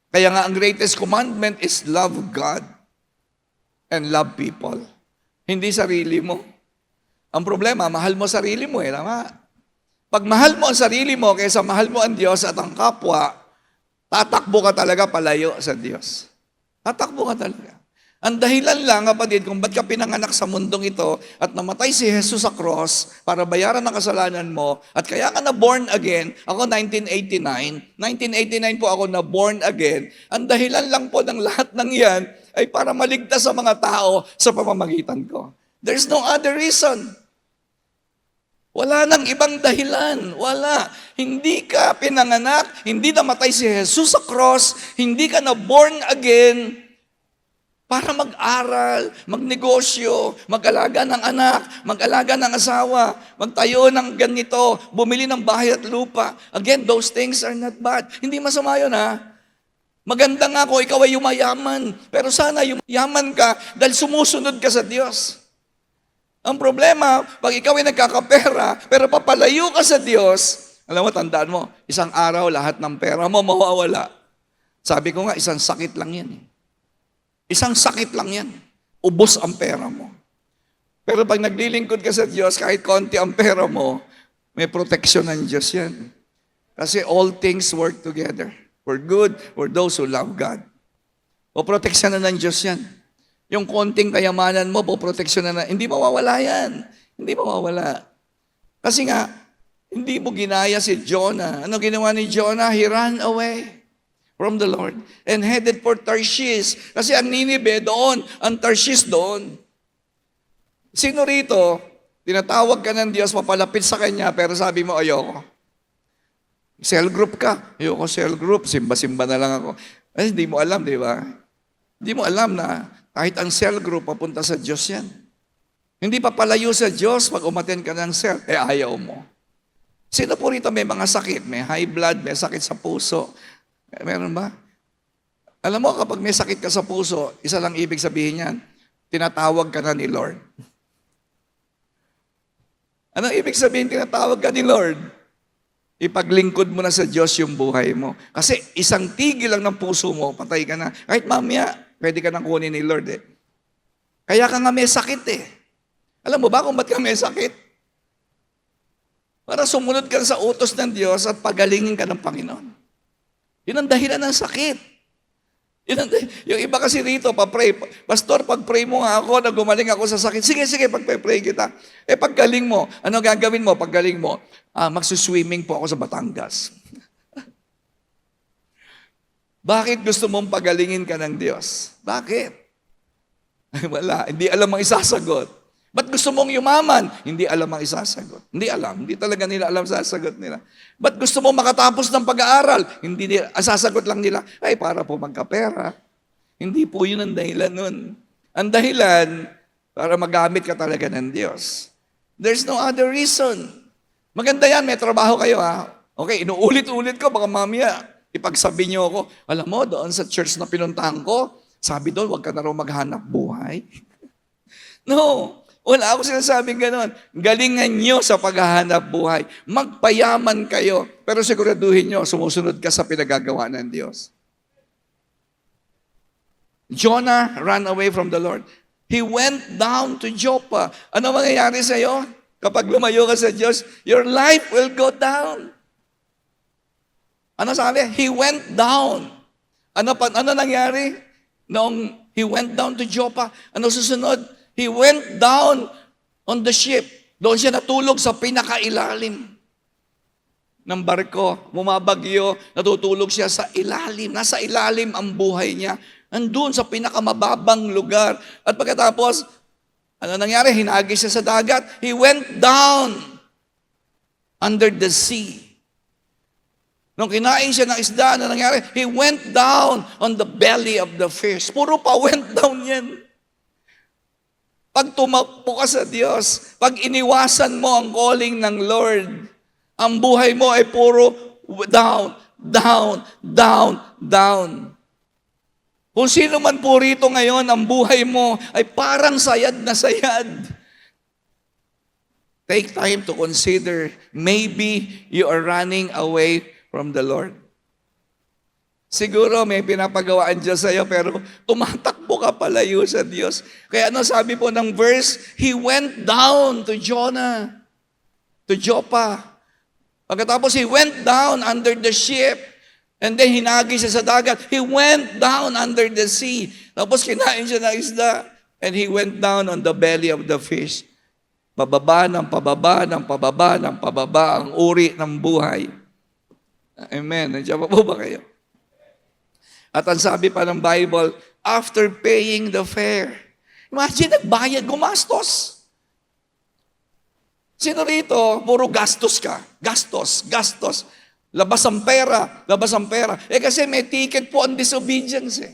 Kaya nga ang greatest commandment is love God and love people. Hindi sarili mo. Ang problema, mahal mo sarili mo tama? Pag mahal mo ang sarili mo kaysa mahal mo ang Diyos at ang kapwa, tatakbo ka talaga palayo sa Diyos. Tatakbo ka talaga. Ang dahilan lang, kapatid, kung ba't ka pinanganak sa mundong ito at namatay si Jesus sa cross para bayaran ang kasalanan mo at kaya ka na born again, ako 1989 po ako na born again, ang dahilan lang po ng lahat ng yan ay para maligtas sa mga tao sa pamamagitan ko. There's no other reason. Wala nang ibang dahilan. Wala. Hindi ka pinanganak, hindi namatay si Jesus sa cross, hindi ka na born again, para mag-aral, magnegosyo, mag-alaga ng anak, mag-alaga ng asawa, magtayo ng ganito, bumili ng bahay at lupa. Again, those things are not bad. Hindi masama yun, ha? Maganda nga kung ikaw ay yumayaman. Pero sana yumayaman ka dahil sumusunod ka sa Diyos. Ang problema, pag ikaw ay nagkakapera, pero papalayo ka sa Diyos, alam mo, tandaan mo, isang araw lahat ng pera mo mawawala. Sabi ko nga, isang sakit lang yan. Isang sakit lang yan. Ubos ang pera mo. Pero pag naglilingkod ka sa Diyos, kahit konti ang pera mo, may proteksyon ng Diyos yan. Kasi all things work together for good for those who love God. O proteksyon na ng Diyos yan. Yung konting kayamanan mo, proteksyon na. Hindi mawawala yan. Hindi mawawala. Kasi nga, hindi mo ginaya si Jonah. Ano ginawa ni Jonah? He ran away from the Lord and headed for Tarshish. Kasi ang Nineveh doon, ang Tarshish doon. Sino rito, tinatawag ka ng Diyos, mapalapit sa Kanya, pero sabi mo, ayoko. Cell group ka. Ayoko cell group, simba-simba na lang ako. Ay, hindi mo alam, di ba? Hindi mo alam na kahit ang cell group, papunta sa Diyos yan. Hindi pa palayo sa Diyos pag umaten ka ng cell, ayaw mo. Sino po rito may mga sakit? May high blood, may sakit sa puso. Meron ba? Alam mo, kapag may sakit ka sa puso, isa lang ibig sabihin yan, tinatawag ka na ni Lord. Anong ibig sabihin tinatawag ka ni Lord? Ipaglingkod mo na sa Diyos yung buhay mo. Kasi isang tigil lang ng puso mo, patay ka na. Kahit mamaya, pwede ka nang kunin ni Lord eh. Kaya ka nga may sakit eh. Alam mo ba kung ba't ka may sakit? Para sumunod ka sa utos ng Diyos at pagalingin ka ng Panginoon. Yun ang dahilan ng sakit. Yung iba kasi rito, pa-pray. Pastor, pag-pray mo nga ako na gumaling ako sa sakit. Sige, pag-pray kita. Paggaling mo, ano gagawin mo paggaling mo? Magsuswimming po ako sa Batangas. Bakit gusto mong pagalingin ka ng Diyos? Bakit? Wala, hindi alam ang isasagot. Ba't gusto mong yumaman? Hindi alam ang isasagot. Hindi alam. Hindi talaga nila alam ang sasagot nila. Ba't gusto mong makatapos ng pag-aaral? Hindi nila, ang sasagot lang nila, ay para po magkapera. Hindi po yun ang dahilan nun. Ang dahilan, para magamit ka talaga ng Diyos. There's no other reason. Maganda yan, may trabaho kayo ha. Okay, inuulit-ulit ko, baka mamaya, ipagsabi niyo ako, alam mo, doon sa church na pinuntahan ko, sabi doon, huwag ka na raw maghanap buhay. No, wala ako sinasabing gano'n. Galingan nyo sa paghahanap buhay. Magpayaman kayo, pero siguraduhin nyo, sumusunod ka sa pinagagawa ng Diyos. Jonah ran away from the Lord. He went down to Joppa. Ano mangyayari sa'yo? Kapag lumayo ka sa Diyos, your life will go down. Ano sabi? He went down. Ano nangyari? Noong he went down to Joppa, ano susunod? He went down on the ship. Doon siya natulog sa pinakailalim ng barko. Bumabagyo, natutulog siya sa ilalim. Nasa ilalim ang buhay niya. Nandun sa pinakamababang lugar. At pagkatapos, ano nangyari? Hinagis siya sa dagat. He went down under the sea. Nung kinain siya ng isda, ano nangyari? He went down on the belly of the fish. Puro pa went down yan. Pag tumakbo ka sa Diyos, pag iniwasan mo ang calling ng Lord, ang buhay mo ay puro down, down, down, down. Kung sino man po rito ngayon, ang buhay mo ay parang sayad na sayad. Take time to consider, maybe you are running away from the Lord. Siguro may pinapagawaan Diyos sa'yo, pero tumatakbo ka palayo sa Diyos. Kaya ano sabi po ng verse? He went down to Jonah, to Joppa. Pagkatapos he went down under the ship, and then hinagi siya sa dagat. He went down under the sea. Tapos kinain siya ng isda, and he went down on the belly of the fish. Pababa ng pababa, ng pababa, ng pababa, ang uri ng buhay. Amen. Nandiyan pa po ba kayo? At ang sabi pa ng Bible, after paying the fare. Imagine, nagbayad, gumastos. Sino rito, puro gastos ka? Gastos, gastos. Labas ang pera, labas ang pera. Kasi may ticket po ang disobedience eh.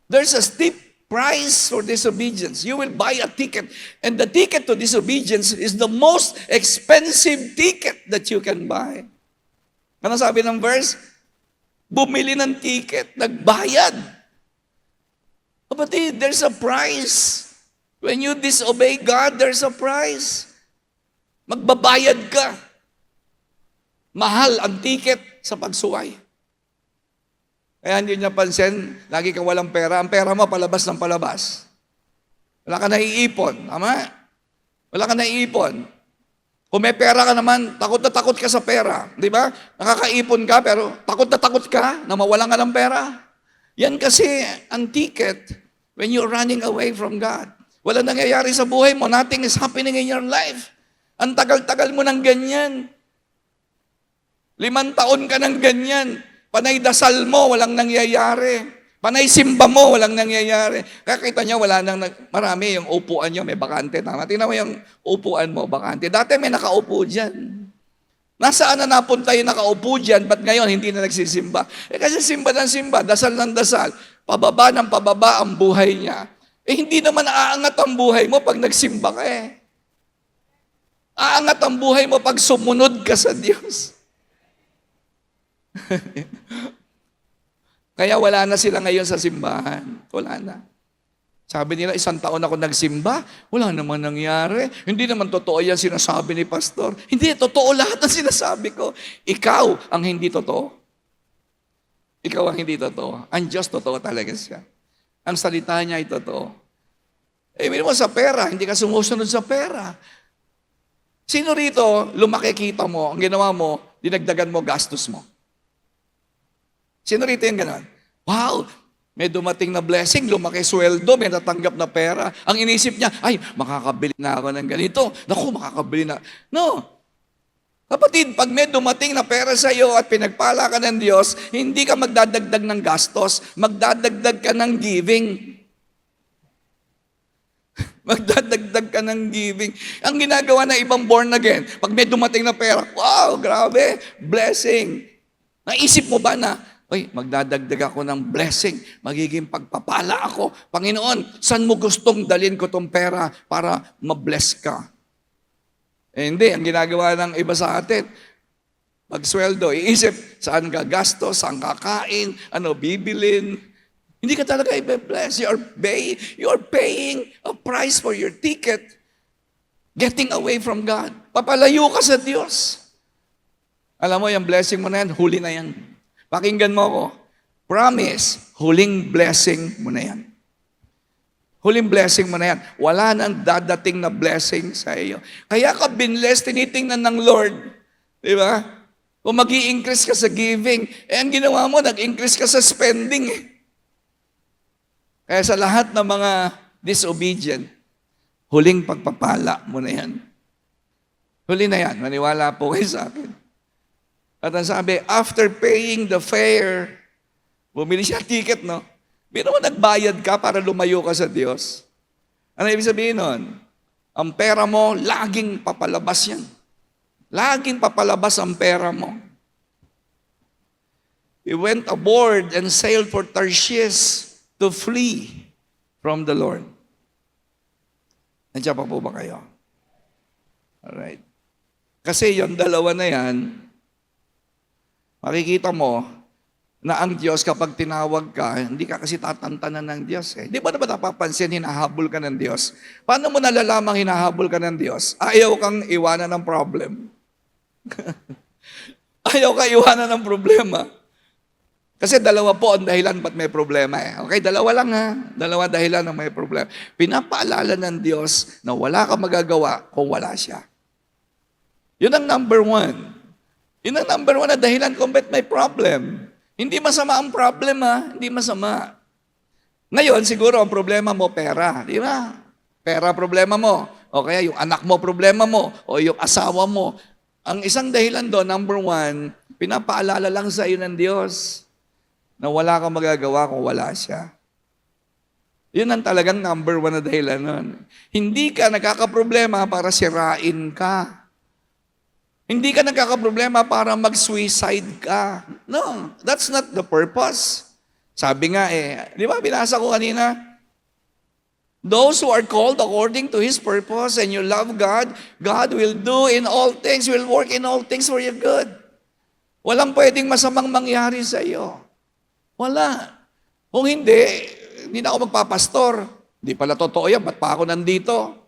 There's a steep price for disobedience. You will buy a ticket, and the ticket to disobedience is the most expensive ticket that you can buy. Ano sabi ng verse? Bumili ng ticket, nagbayad. Kapatid, there's a price. When you disobey God, there's a price. Magbabayad ka. Mahal ang ticket sa pagsuway. Kaya hindi niya pansin, lagi kang walang pera. Ang pera mo, palabas ng palabas. Wala ka naiipon. Tama? Wala ka naiipon. Kung may pera ka naman, takot na takot ka sa pera. Di ba? Nakakaipon ka, pero takot na takot ka na mawalan ka ng pera. Yan kasi ang ticket when you're running away from God. Wala nangyayari sa buhay mo. Nothing is happening in your life. Ang tagal-tagal mo ng ganyan. 5 taon ka ng ganyan. Panay dasal mo, walang nangyayari. Panay simba mo, walang nangyayari. Kaya kita nyo, marami yung upuan nyo, may bakante. Tama? Tingnan mo yung upuan mo, bakante. Dati may nakaupo dyan. Nasaan na napunta yung nakaupo dyan, ba't ngayon hindi na nagsisimba? Kasi simba ng simba, dasal ng dasal, pababa ng pababa ang buhay niya. Hindi naman aangat ang buhay mo pag nagsimba ka eh. Aangat ang buhay mo pag sumunod ka sa Diyos. Kaya wala na sila ngayon sa simbahan. Wala na. Sabi nila, 1 taon ako nagsimba, wala naman nangyari. Hindi naman totoo yan sinasabi ni pastor. Hindi, totoo lahat ang sinasabi ko. Ikaw ang hindi totoo. Ikaw ang hindi totoo. Ang Diyos totoo talaga siya. Ang salita niya ay totoo. Mo sa pera, hindi ka sumusunod sa pera. Sino rito, lumaki kita mo, ang ginawa mo, dinagdagan mo gastos mo? Sino rito yung gano'n? Wow, may dumating na blessing, lumaki sweldo, may natanggap na pera. Ang inisip niya, ay, makakabili na ako ng ganito. Naku, makakabili na. No. Kapatid, pag may dumating na pera sa iyo at pinagpala ka ng Diyos, hindi ka magdadagdag ng gastos, magdadagdag ka ng giving. Magdadagdag ka ng giving. Ang ginagawa ng ibang born again, pag may dumating na pera, wow, grabe, blessing. Naisip mo ba na, oy, magdadagdag ako ng blessing, magiging pagpapala ako. Panginoon, saan mo gustong dalhin ko tong pera para ma-bless ka? Hindi, ang ginagawa ng iba sa atin, pag-sweldo, iisip, saan ka gasto, saan kakain, ano bibilin. Hindi ka talaga i-bless. You're paying a price for your ticket, getting away from God. Papalayo ka sa Diyos. Alam mo, yung blessing mo na yan, huli na yan. Pakinggan mo ako. Promise, huling blessing mo na yan. Huling blessing mo na yan. Wala nang dadating na blessing sa iyo. Kaya ka binless, tinitingnan ng Lord. Di ba? Kung mag-i-increase ka sa giving, ang ginawa mo, nag-increase ka sa spending. Kaya sa lahat ng mga disobedient, huling pagpapala mo na yan. Huli na yan, maniwala po kayo sa akin. At ang sabi, after paying the fare, bumili siya ticket, no? Pero nagbayad ka para lumayo ka sa Diyos. Ano ibig sabihin nun? Ang pera mo, laging papalabas yan. Laging papalabas ang pera mo. He went aboard and sailed for Tarshish to flee from the Lord. Nandiyan pa po ba kayo? Alright. Kasi yung dalawa na yan, makikita mo, na ang Diyos kapag tinawag ka, hindi ka kasi tatantanan ng Diyos. Di ba napapansin, hinahabol ka ng Diyos? Paano mo nalalamang hinahabol ka ng Diyos? Ayaw kang iwanan ng problem. Ayaw ka iwanan ng problema. Kasi dalawa po ang dahilan ba't may problema eh. Okay, dalawa lang ha. Dalawa dahilan ng may problema. Pinapaalala ng Diyos na wala ka magagawa kung wala siya. Yun ang number one. Yun ang number one na dahilan kung ba't may problem. Hindi masama ang problema, hindi masama. Ngayon, siguro ang problema mo, pera. Di ba? Pera problema mo. O kaya yung anak mo problema mo. O yung asawa mo. Ang isang dahilan doon, number one, pinapaalala lang sa iyo ng Diyos na wala kang magagawa kung wala siya. Yun ang talagang number one na dahilan nun. Hindi ka nagkakaproblema para sirain ka. Hindi ka nagkakaproblema para mag-suicide ka. No, that's not the purpose. Sabi nga di ba binasa ko kanina? Those who are called according to His purpose and you love God, God will do in all things, will work in all things for your good. Walang pwedeng masamang mangyari sa iyo. Wala. Kung hindi na ako magpapastor. Hindi pala totoo yan, ba't pa ako nandito?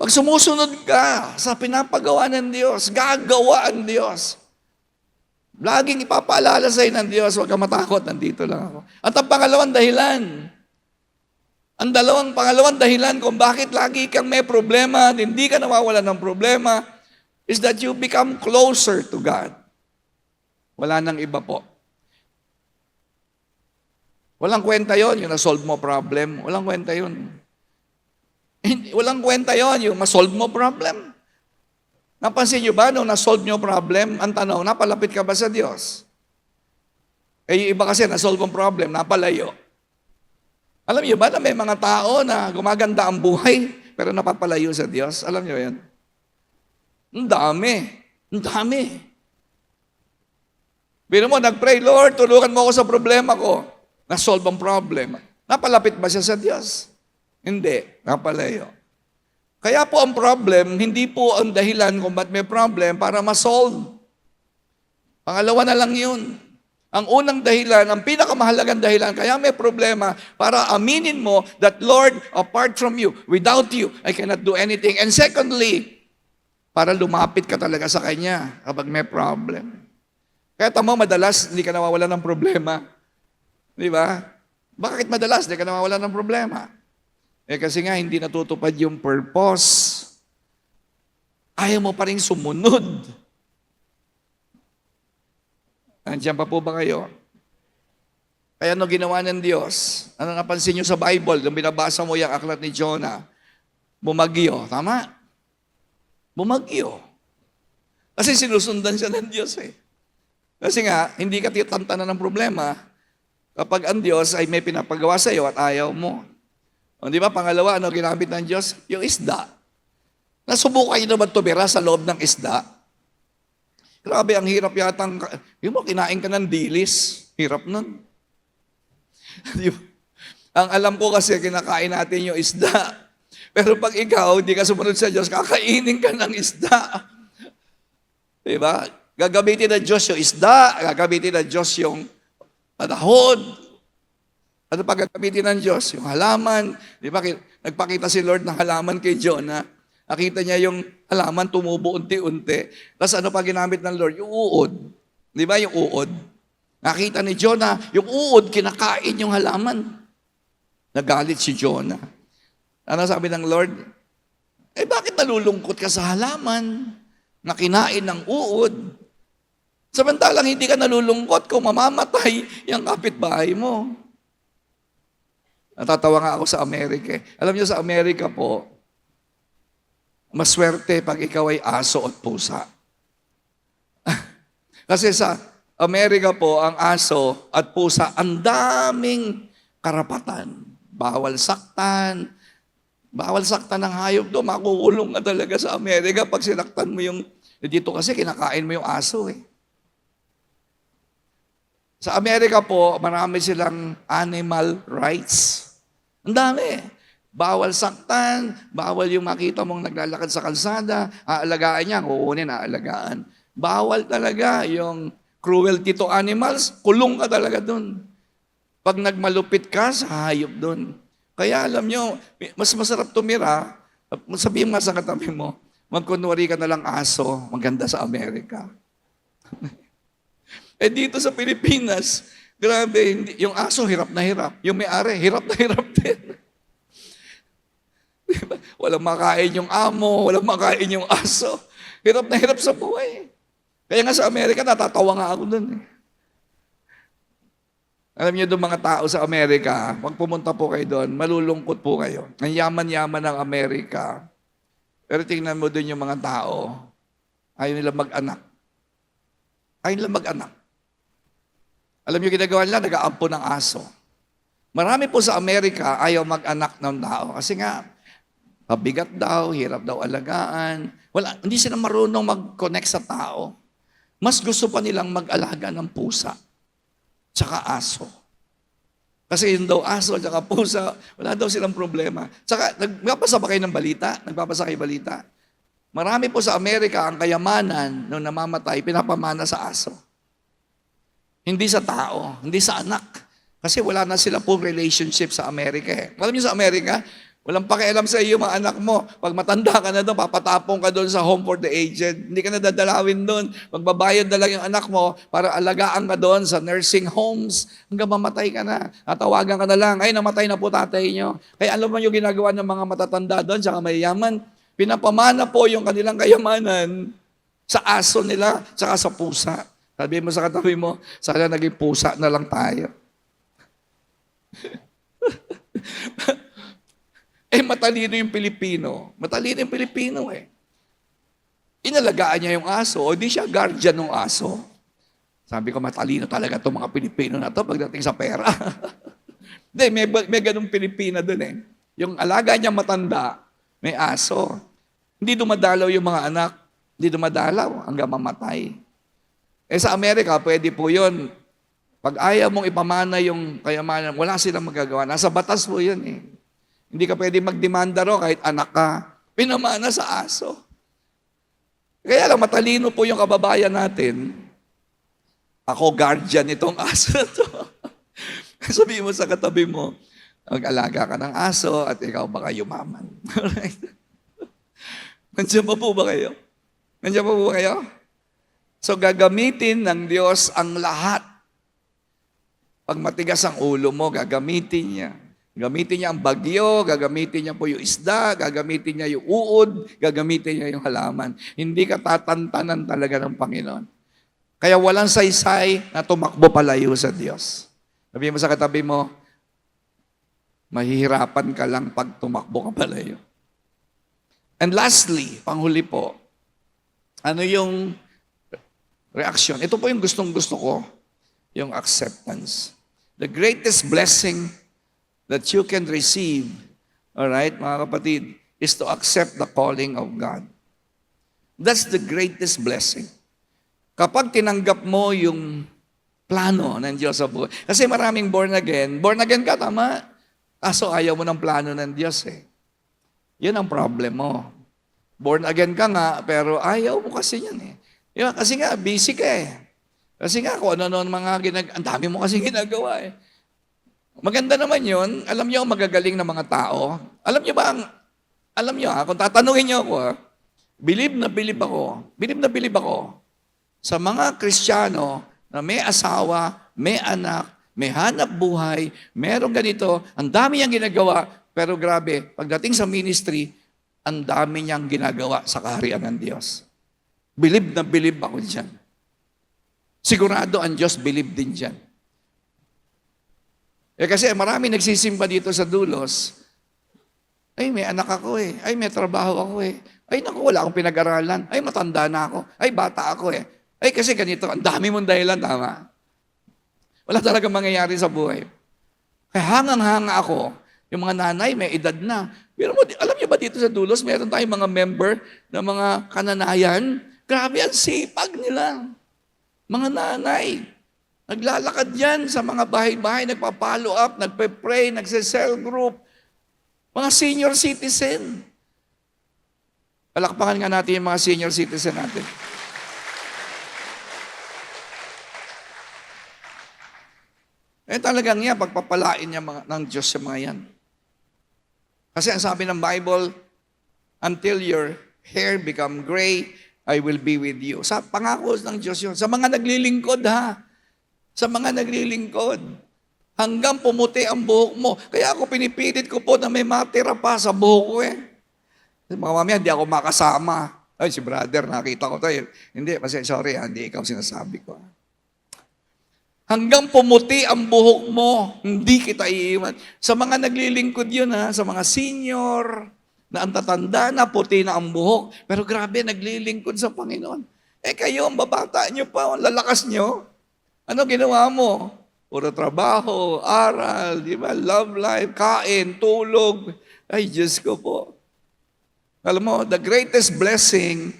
Pag sumusunod ka sa pinapagawa ng Diyos, gagawa ang Diyos. Laging ipapaalala sa iyo ng Diyos, huwag ka matakot, nandito lang ako. At ang pangalawang dahilan kung bakit lagi kang may problema at hindi ka nawawalan ng problema is that you become closer to God. Wala nang iba po. Walang kwenta yon yung na-solve mo problem. Walang kwenta yon. Walang kwenta yon yung ma-solve mo problem. Napansin nyo ba nung na-solve nyo problem, ang tanong, napalapit ka ba sa Diyos? Yung iba kasi na-solve ang problem, napalayo. Alam niyo ba na may mga tao na gumaganda ang buhay, pero napapalayo sa Diyos? Alam niyo yan? Ang dami. Ang dami. Bino mo, nag-pray, Lord, tulungan mo ako sa problema ko. Na-solve ang problem. Napalapit ba siya sa Diyos? Hindi. Napalayo. Kaya po ang problem, hindi po ang dahilan kung ba't may problem para ma-solve. Pangalawa na lang yun. Ang unang dahilan, ang pinakamahalagang dahilan, kaya may problema, para aminin mo that, Lord, apart from you, without you, I cannot do anything. And secondly, para lumapit ka talaga sa Kanya kapag may problem. Kaya tamo, madalas, hindi ka nawawalan ng problema. Di ba? Bakit madalas, hindi ka nawawalan ng problema? Kasi nga, hindi natutupad yung purpose. Ayaw mo pa rin sumunod. Nandiyan pa po ba kayo? Kaya ano ginawa ng Diyos? Ano napansin nyo sa Bible? Nung binabasa mo yung aklat ni Jonah, bumagyo. Tama? Bumagyo. Kasi sinusundan siya ng Diyos eh. Kasi nga, hindi ka titantanan ng problema kapag ang Diyos ay may pinapagawa sa iyo at ayaw mo. O, di ba, pangalawa, ano ginamit ng Diyos? Yung isda. Nasubukan nyo naman tumira sa loob ng isda. Grabe, ang hirap yatang, yun mo, kinain ka ng dilis. Hirap nun. Ang alam ko kasi, kinakain natin yung isda. Pero pag ikaw, hindi ka sumunod sa Diyos, kakainin ka ng isda. Di ba? Gagamitin ng Diyos yung isda, gagamitin ng Diyos yung panahon. Ano pa gagamitin ng Diyos? Yung halaman. Di ba? Nagpakita si Lord ng halaman kay Jonah. Nakita niya yung halaman tumubo unti-unti. Tapos ano pa ginamit ng Lord? Yung uod. Di ba yung uod? Nakita ni Jonah, yung uod, kinakain yung halaman. Nagalit si Jonah. Ano sabi ng Lord? Bakit nalulungkot ka sa halaman na kinain ng uod? Samantalang hindi ka nalulungkot kung mamamatay yung kapitbahay mo. Natatawa nga ako sa Amerika. Alam niyo, sa Amerika po, maswerte pag ikaw ay aso at pusa. Kasi sa Amerika po, ang aso at pusa, ang daming karapatan. Bawal saktan ng hayop doon. Makukulong ka talaga sa Amerika pag sinaktan mo yung... Dito kasi kinakain mo yung aso eh. Sa Amerika po, marami silang animal rights. Ang dami. Bawal saktan, bawal yung makita mong naglalakad sa kalsada, aalagaan niya, kukunin, aalagaan. Bawal talaga yung cruelty to animals, kulong ka talaga dun. Pag nagmalupit ka, sa hayop dun. Kaya alam nyo, mas masarap tumira, sabihin mo sa katabi mo, magkunwari ka na lang aso, maganda sa Amerika. Dito sa Pilipinas, grabe, yung aso hirap na hirap. Yung may-ari, hirap na hirap din. Diba? Walang makain yung amo, walang makain yung aso. Hirap na hirap sa buhay. Kaya nga sa Amerika, natatawa nga ako dun eh. Alam niyo doon mga tao sa Amerika, pag pumunta po kayo doon, malulungkot po kayo. Ang yaman-yaman ng Amerika. Pero tingnan mo doon yung mga tao, ayaw nila mag-anak. Ayaw nila mag-anak. Alam niyo ginagawa nila, nag-aampo ng aso. Marami po sa Amerika ayaw mag-anak ng tao. Kasi nga, pabigat daw, hirap daw alagaan. Hindi sila marunong mag-connect sa tao. Mas gusto pa nilang mag-alaga ng pusa. Tsaka aso. Kasi yun daw aso at tsaka pusa, wala daw silang problema. Tsaka, nagpapasa ba kayo ng balita? Nagpapasa kayo balita? Marami po sa Amerika ang kayamanan nung namamatay, pinapamana sa aso. Hindi sa tao, hindi sa anak. Kasi wala na sila po relationship sa Amerika eh. Alam niyo sa Amerika, walang pakialam sa iyo mga anak mo. Pag matanda ka na doon, papatapong ka doon sa home for the aged. Hindi ka na dadalawin doon. Magbabayad na lang yung anak mo para alagaan ka doon sa nursing homes hanggang mamatay ka na. Tatawagan ka na lang, ay namatay na po tatay nyo. Kaya alam mo yung ginagawa ng mga matatanda doon, tsaka mayayaman, pinapamana po yung kanilang kayamanan sa aso nila, tsaka sa pusa. Sabi mo sa katabi mo, sana naging pusa na lang tayo. Matalino yung Pilipino. Matalino yung Pilipino eh. Inalagaan niya yung aso, o di siya guardian ng aso. Sabi ko, matalino talaga itong mga Pilipino na to pagdating sa pera. Hindi, may ganung Pilipina dun eh. Yung alaga niya matanda, may aso. Hindi dumadalaw yung mga anak. Hindi dumadalaw hanggang mamatay. Sa Amerika, pwede po yun. Pag ayaw mong ipamana yung kayamanan, wala silang magagawa. Nasa batas po yun eh. Hindi ka pwede magdemanda ro kahit anak ka. Pinamana sa aso. Kaya lang, matalino po yung kababayan natin. Ako, guardian itong aso na to. Sabihin mo sa katabi mo, mag-alaga ka ng aso at ikaw baka yumaman. Alright? Nandiyan pa po ba kayo? Nandiyan pa po ba kayo? So, gagamitin ng Diyos ang lahat. Pag matigas ang ulo mo, gagamitin niya. Gagamitin niya ang bagyo, gagamitin niya po yung isda, gagamitin niya yung uod, gagamitin niya yung halaman. Hindi ka tatantanan talaga ng Panginoon. Kaya walang saysay na tumakbo palayo sa Diyos. Sabihin mo sa katabi mo, mahihirapan ka lang pag tumakbo ka palayo. And lastly, panghuli po, ano yung reaction? Ito po yung gustong-gusto ko, yung acceptance. The greatest blessing that you can receive, all right, mga kapatid, is to accept the calling of God. That's the greatest blessing. Kapag tinanggap mo yung plano ng Diyos sa buhay. Kasi maraming born again ka, tama? Kaso ayaw mo ng plano ng Diyos eh. Yun ang problem mo. Born again ka nga, pero ayaw mo kasi yan eh. Yun, kasi nga, busy ka eh. Kasi nga, kung ano-ano ang dami mo kasi ginagawa eh. Maganda naman yun. Alam niyo, magagaling na mga tao. Alam niyo kung tatanungin niyo ako, bilib na bilib ako sa mga Kristiyano na may asawa, may anak, may hanap buhay, merong ganito, ang dami niyang ginagawa, pero grabe, pagdating sa ministry, ang dami niyang ginagawa sa kaharian ng Diyos. Bilib na bilib ako dyan. Sigurado ang Diyos bilib din dyan. Kasi marami nagsisimba dito sa Dulos, ay, may anak ako eh. Ay, may trabaho ako eh. Ay, naku, wala akong pinag-aralan. Ay, matanda na ako. Ay, bata ako eh. Ay, kasi ganito, ang dami mong dahilan, tama? Wala talaga mangyayari sa buhay. Kaya hangang-hanga ako, yung mga nanay, may edad na. Pero alam niyo ba dito sa Dulos, meron tayong mga member ng mga kananayan. Grabe, ang sipag nila. Mga nanay, naglalakad yan sa mga bahay-bahay, nagpa-follow up, nagpe-pray, nagse-cell group. Mga senior citizen. Palakpakan nga natin yung mga senior citizen natin. Talagang yan, pagpapalain niya ng Diyos sa mga yan. Kasi ang sabi ng Bible, until your hair become gray, I will be with you. Sa pangako ng Diyos yun. Sa mga naglilingkod ha. Sa mga naglilingkod. Hanggang pumuti ang buhok mo. Kaya ako pinipilit ko po na may matira pa sa buhok ko eh. Mga mamaya, hindi ako makasama. Ay, si brother, nakita ko tayo. Hindi, sorry, hindi ikaw sinasabi ko. Hanggang pumuti ang buhok mo, hindi kita iiwan. Sa mga naglilingkod yun ha, sa mga senior, na ang tatanda na, puti na ang buhok. Pero grabe, naglilingkod sa Panginoon. Kayo, ang babata nyo pa, ang lalakas nyo. Ano ginawa mo? Puro trabaho, aral, di ba? Love life, kain, tulog. Ay, Diyos ko po. Alam mo, the greatest blessing,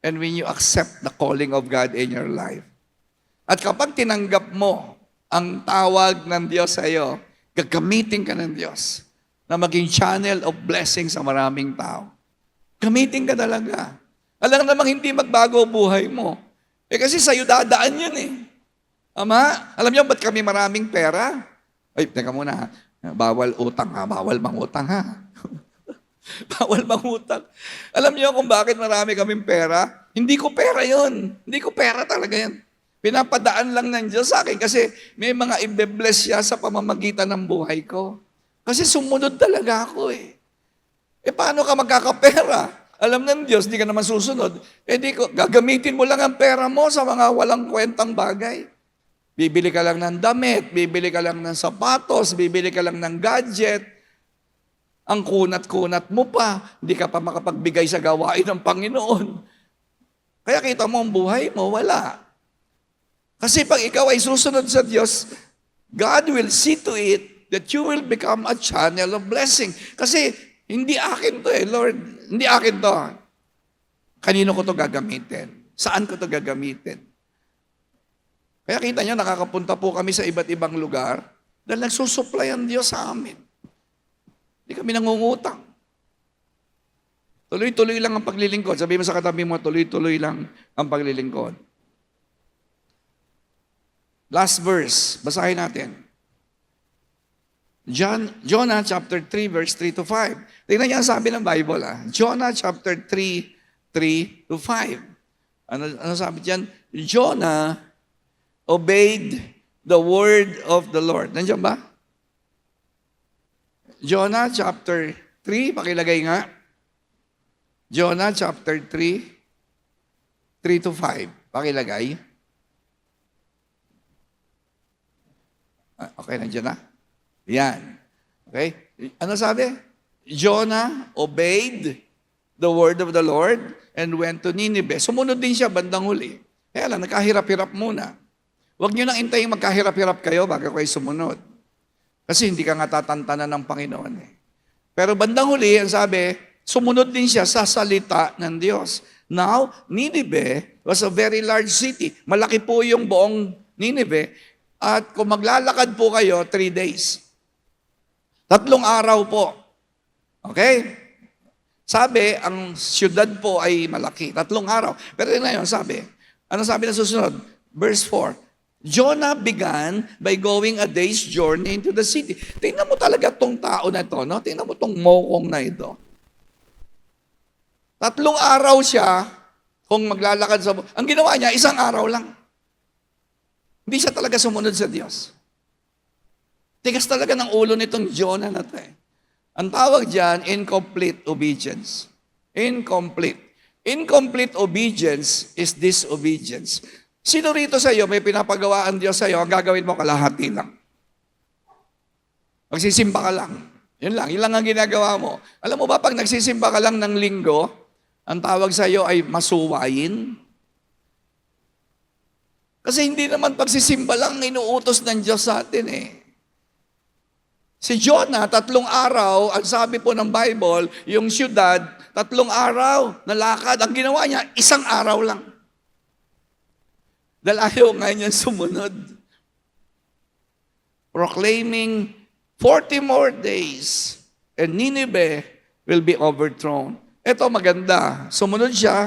and when you accept the calling of God in your life. At kapag tinanggap mo ang tawag ng Diyos sa iyo, gagamitin ka ng Diyos na maging channel of blessing sa maraming tao. Gamitin ka talaga. Alam namang hindi magbago buhay mo. Kasi sa'yo dadaan yun eh. Ama, alam niyo ba't kami maraming pera? Ay, teka muna ha. Bawal utang ha. Bawal mangutang ha. Bawal mangutang. Alam niyo kung bakit marami kaming pera? Hindi ko pera yun. Hindi ko pera talaga yan. Pinapadaan lang ng Diyos sa akin kasi may mga i-bless siya sa pamamagitan ng buhay ko. Kasi sumunod talaga ako eh. Paano ka magkakapera? Alam ng Diyos, di ka naman susunod. Gagamitin mo lang ang pera mo sa mga walang kwentang bagay. Bibili ka lang ng damit, bibili ka lang ng sapatos, bibili ka lang ng gadget. Ang kunat-kunat mo pa, hindi ka pa makapagbigay sa gawain ng Panginoon. Kaya kita mo ang buhay mo, wala. Kasi pag ikaw ay susunod sa Diyos, God will see to it that you will become a channel of blessing. Kasi hindi akin to Lord. Hindi akin to. Kanino ko to gagamitin? Saan ko to gagamitin? Kaya kita nyo, nakakapunta po kami sa iba't ibang lugar dahil nagsusupply ang Diyos sa amin. Hindi kami nangungutang. Tuloy-tuloy lang ang paglilingkod. Sabi mo sa katabi mo, tuloy-tuloy lang ang paglilingkod. Last verse, basahin natin. Jonah chapter 3, verse 3 to 5. Tingnan niyo ang sabi ng Bible. Jonah chapter 3, 3 to 5. Ano sabi diyan? Jonah obeyed the word of the Lord. Nandiyan ba? Jonah chapter 3, pakilagay nga. Jonah chapter 3, 3 to 5. Pakilagay. Okay, nandiyan na? Yan. Okay? Ano sabi? Jonah obeyed the word of the Lord and went to Nineveh. Sumunod din siya bandang huli. Kaya lang, nakahirap-hirap muna. Huwag niyo nang intayin magkahirap-hirap kayo bago kayo sumunod. Kasi hindi ka nga tatantanan ng Panginoon eh. Pero bandang huli, ang sabi, sumunod din siya sa salita ng Diyos. Now, Nineveh was a very large city. Malaki po yung buong Nineveh. At kung maglalakad po kayo, 3 days. 3 araw po. Okay? Sabi, ang syudad po ay malaki. 3 araw. Pero yun na yun, sabi. Ano sabi na susunod? Verse 4. Jonah began by going a day's journey into the city. Tingnan mo talaga tong tao na ito, no? Tingnan mo tong mokong na ito. 3 araw siya kung maglalakad sa... Ang ginawa niya, 1 araw lang. Hindi siya talaga sumunod sa Diyos. Tigas talaga ng ulo nitong Jonah na to eh. Ang tawag dyan, incomplete obedience. Incomplete. Incomplete obedience is disobedience. Sino rito sa iyo, may pinapagawa ang Diyos sa iyo, ang gagawin mo kalahati lang. Magsisimba ka lang. Yun lang ang ginagawa mo. Alam mo ba, pag nagsisimba ka lang ng linggo, ang tawag sa iyo ay masuwayin. Kasi hindi naman pagsisimba lang inuutos ng Diyos sa atin eh. Si Jonah, 3 araw, ang sabi po ng Bible, yung syudad, 3 araw na lakad. Ang ginawa niya, 1 araw lang. Dahil ayaw nga niya sumunod. Proclaiming 40 more days and Nineveh will be overthrown. Ito maganda. Sumunod siya.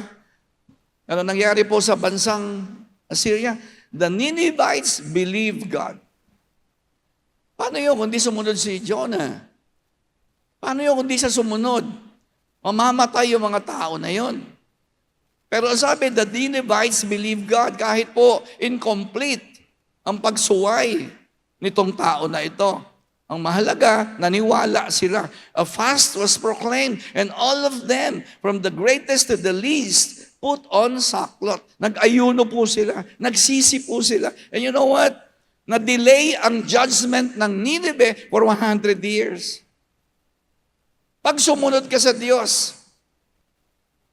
Ano nangyari po sa bansang Assyria? The Ninevites believed God. Paano yun kung di sumunod si Jonah? Paano yun kung di siya sumunod? Mamamatay yung mga tao na yon. Pero sabi, the Ninevites believe God, kahit po incomplete ang pagsuway nitong tao na ito. Ang mahalaga, naniwala sila. A fast was proclaimed, and all of them, from the greatest to the least, put on sackcloth. Nag-ayuno po sila, nagsisi po sila. And you know what? Na-delay ang judgment ng Nineveh for 100 years. Pag sumunod ka sa Diyos,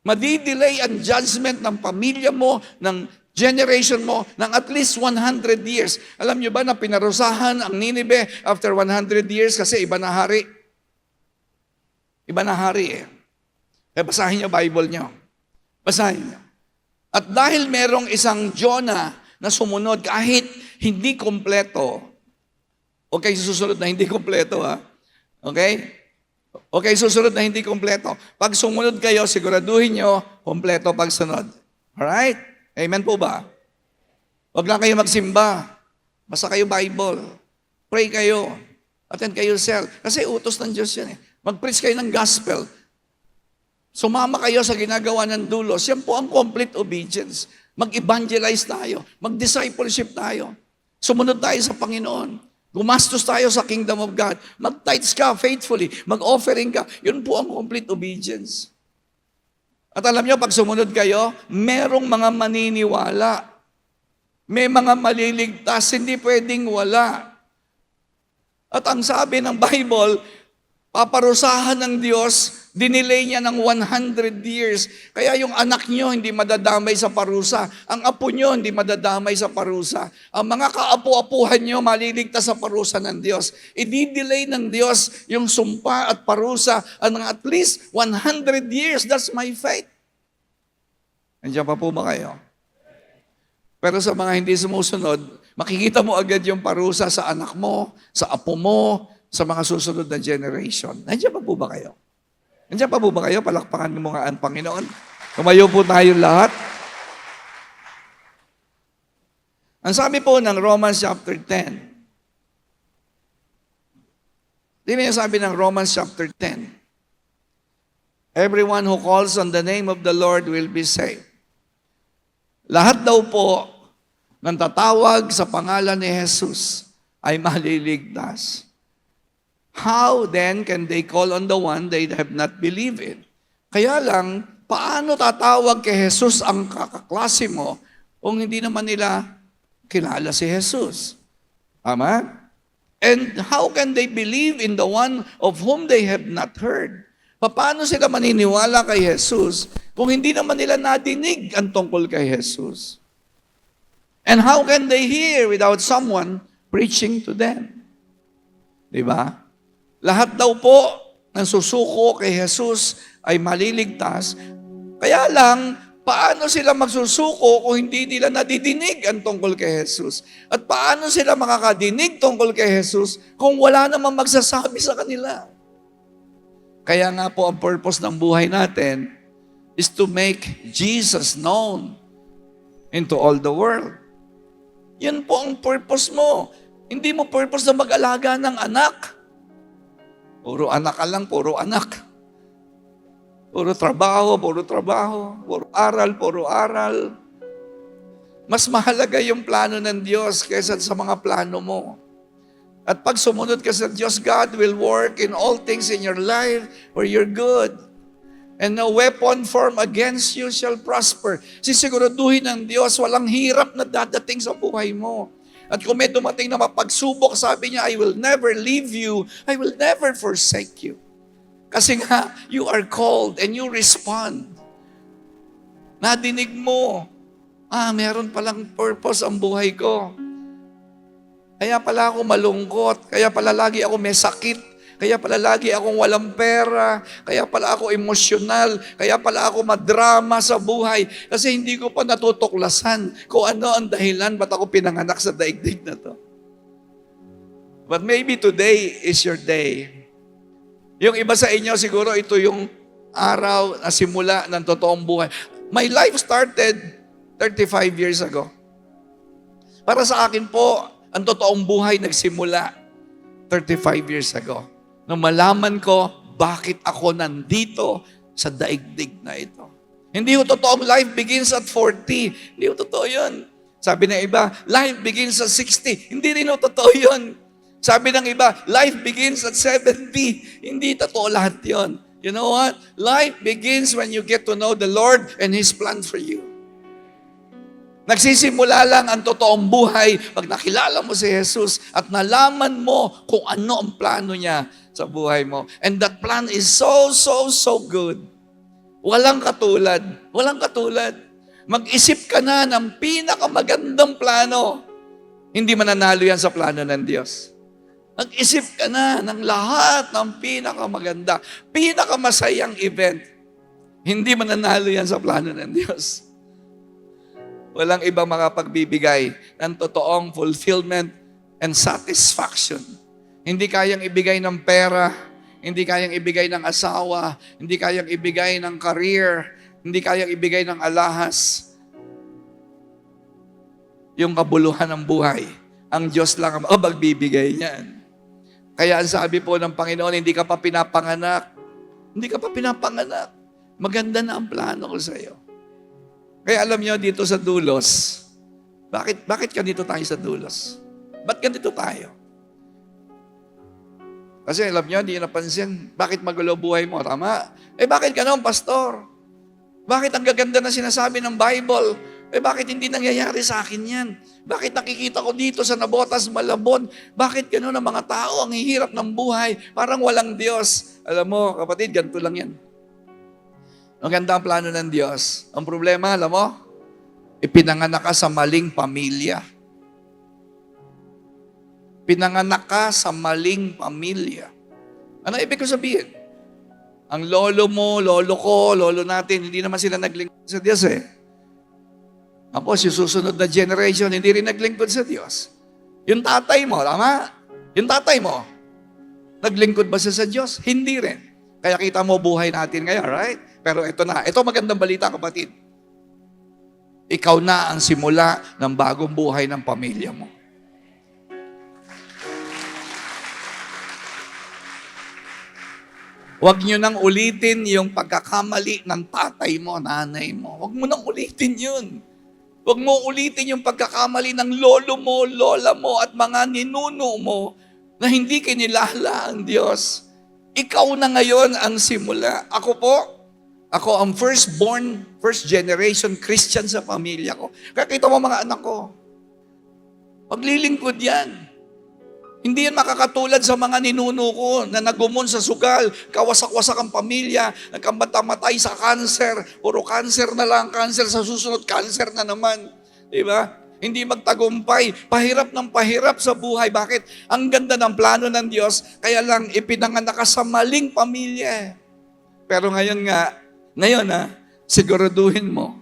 madidelay ang judgment ng pamilya mo, ng generation mo, ng at least 100 years. Alam niyo ba na pinarusahan ang Nineveh after 100 years kasi iba na hari? Iba na hari eh. Kaya basahin niyo Bible niyo. Basahin niyo. At dahil merong isang Jonah na sumunod kahit hindi kompleto. Okay, susunod na hindi kompleto ha. Okay? Okay, susunod na hindi kompleto. Pag sumunod kayo, siguraduhin nyo, kompleto pagsunod. Alright? Amen po ba? Huwag lang kayo magsimba. Basta kayo Bible. Pray kayo. Attend kayo cell. Kasi utos ng Diyos yan eh. Mag-preach kayo ng gospel. Sumama kayo sa ginagawa ng dulos. Yan po ang complete obedience. Mag-evangelize tayo. Mag-discipleship tayo. Sumunod tayo sa Panginoon. Gumastos tayo sa kingdom of God. Mag-tithes ka faithfully. Mag-offering ka. Yun po ang complete obedience. At alam nyo, pag sumunod kayo, merong mga maniniwala. May mga maliligtas. Hindi pwedeng wala. At ang sabi ng Bible, paparusahan ng Diyos, dinelay niya ng 100 years. Kaya yung anak nyo hindi madadamay sa parusa. Ang apo nyo hindi madadamay sa parusa. Ang mga kaapu-apuhan nyo maliligtas sa parusa ng Diyos. I-delay ng Diyos yung sumpa at parusa ng at least 100 years. That's my faith. Nandiyan pa po ba kayo? Pero sa mga hindi sumusunod, makikita mo agad yung parusa sa anak mo, sa apo mo, sa mga susunod na generation. Nandiyan pa po ba kayo? Nandiyan pa po ba kayo? Palakpakan mo nga ang Panginoon. Tumayo po tayong lahat. Ang sabi po ng Romans chapter 10. Hindi niya sabi ng Romans chapter 10. Everyone who calls on the name of the Lord will be saved. Lahat daw po ng tatawag sa pangalan ni Jesus ay maliligtas. How then can they call on the one they have not believed in? Kaya lang, paano tatawag kay Jesus ang kakaklase mo kung hindi naman nila kilala si Jesus? Tama? And how can they believe in the one of whom they have not heard? Paano sila maniniwala kay Jesus kung hindi naman nila nadinig ang tungkol kay Jesus? And how can they hear without someone preaching to them? Diba? Lahat daw po ng susuko kay Jesus ay maliligtas. Kaya lang, paano sila magsusuko kung hindi nila nadidinig ang tungkol kay Jesus? At paano sila makakadinig tungkol kay Jesus kung wala namang magsasabi sa kanila? Kaya nga po ang purpose ng buhay natin is to make Jesus known into all the world. Yan po ang purpose mo. Hindi mo purpose na mag-alaga ng anak. Puro anak ka lang, puro anak. Puro trabaho, puro trabaho. Puro aral, puro aral. Mas mahalaga yung plano ng Diyos kaysa sa mga plano mo. At pag sumunod ka sa Diyos, God will work in all things in your life for your good. And no weapon formed against you shall prosper. Sisiguraduhin ng Diyos, walang hirap na dadating sa buhay mo. At kung may dumating na mapagsubok, sabi niya, I will never leave you. I will never forsake you. Kasi nga, you are called and you respond. Nadinig mo, meron palang purpose ang buhay ko. Kaya pala ako malungkot, kaya pala lagi ako may sakit, kaya pala lagi akong walang pera, kaya pala ako emosyonal, kaya pala ako madrama sa buhay, kasi hindi ko pa natutuklasan kung ano ang dahilan ba't ako pinanganak sa daigdig na to. But maybe today is your day. Yung iba sa inyo, siguro ito yung araw na simula ng totoong buhay. My life started 35 years ago. Para sa akin po, ang totoong buhay nagsimula 35 years ago. Nung malaman ko, bakit ako nandito sa daigdig na ito. Hindi ko totoong life begins at 40. Hindi ko totoo yun. Sabi ng iba, life begins at 60. Hindi rin ko totoo yun. Sabi ng iba, life begins at 70. Hindi totoo lahat yun. You know what? Life begins when you get to know the Lord and His plan for you. Nagsisimula lang ang totoong buhay pag nakilala mo si Jesus at nalaman mo kung ano ang plano niya sa buhay mo. And that plan is so good. Walang katulad. Walang katulad. Mag-isip ka na ng pinakamagandang plano. Hindi mananalo yan sa plano ng Diyos. Mag-isip ka na ng lahat ng pinakamaganda, pinakamasayang event. Hindi mananalo yan sa plano ng Diyos. Walang ibang makapagbibigay ng totoong fulfillment and satisfaction. Hindi kayang ibigay ng pera, hindi kayang ibigay ng asawa, hindi kayang ibigay ng career, hindi kayang ibigay ng alahas. Yung kabuluhan ng buhay, ang Diyos lang ang magbibigay niyan. Kaya ang sabi po ng Panginoon, hindi ka pa pinapanganak. Hindi ka pa pinapanganak. Maganda na ang plano ko sa iyo. Kaya alam niyo, dito sa Dulos, bakit ganito tayo sa Dulos? Ba't ganito tayo? Kasi alam niyo, hindi napansin, bakit magulo buhay mo? Tama? Bakit ganoon, pastor? Bakit ang gaganda na sinasabi ng Bible? Bakit hindi nangyayari sa akin yan? Bakit nakikita ko dito sa Nabotas, Malabon? Bakit ganoon ang mga tao, ang hihirap ng buhay? Parang walang Diyos. Alam mo, kapatid, ganito lang yan. Ang ganda ang plano ng Diyos. Ang problema, alam mo, ipinanganak ka sa maling pamilya. Pinanganak ka sa maling pamilya. Ano ibig ko sabihin? Ang lolo mo, lolo ko, lolo natin, hindi naman sila naglingkod sa Diyos eh. Tapos yung susunod na generation, hindi rin naglingkod sa Diyos. Yung tatay mo, tama? Yung tatay mo, naglingkod ba siya sa Diyos? Hindi rin. Kaya kita mo buhay natin ngayon, right? Pero ito na. Ito magandang balita, kapatid. Ikaw na ang simula ng bagong buhay ng pamilya mo. Huwag nyo nang ulitin yung pagkakamali ng tatay mo, nanay mo. Huwag mo nang ulitin yun. Huwag mo ulitin yung pagkakamali ng lolo mo, lola mo, at mga ninuno mo na hindi kinilala ang Diyos. Ikaw na ngayon ang simula. Ako ang firstborn, first generation Christian sa pamilya ko. Kaya kita mo mga anak ko, maglilingkod yan. Hindi yan makakatulad sa mga ninuno ko na nagumon sa sugal, kawasak-wasak ang pamilya, nagkamatamatay sa kanser, puro kanser na lang, kanser sa susunod, kanser na naman. Diba? Hindi magtagumpay, pahirap ng pahirap sa buhay. Bakit? Ang ganda ng plano ng Diyos, kaya lang ipinanganak ka sa maling pamilya. Pero ngayon siguraduhin mo,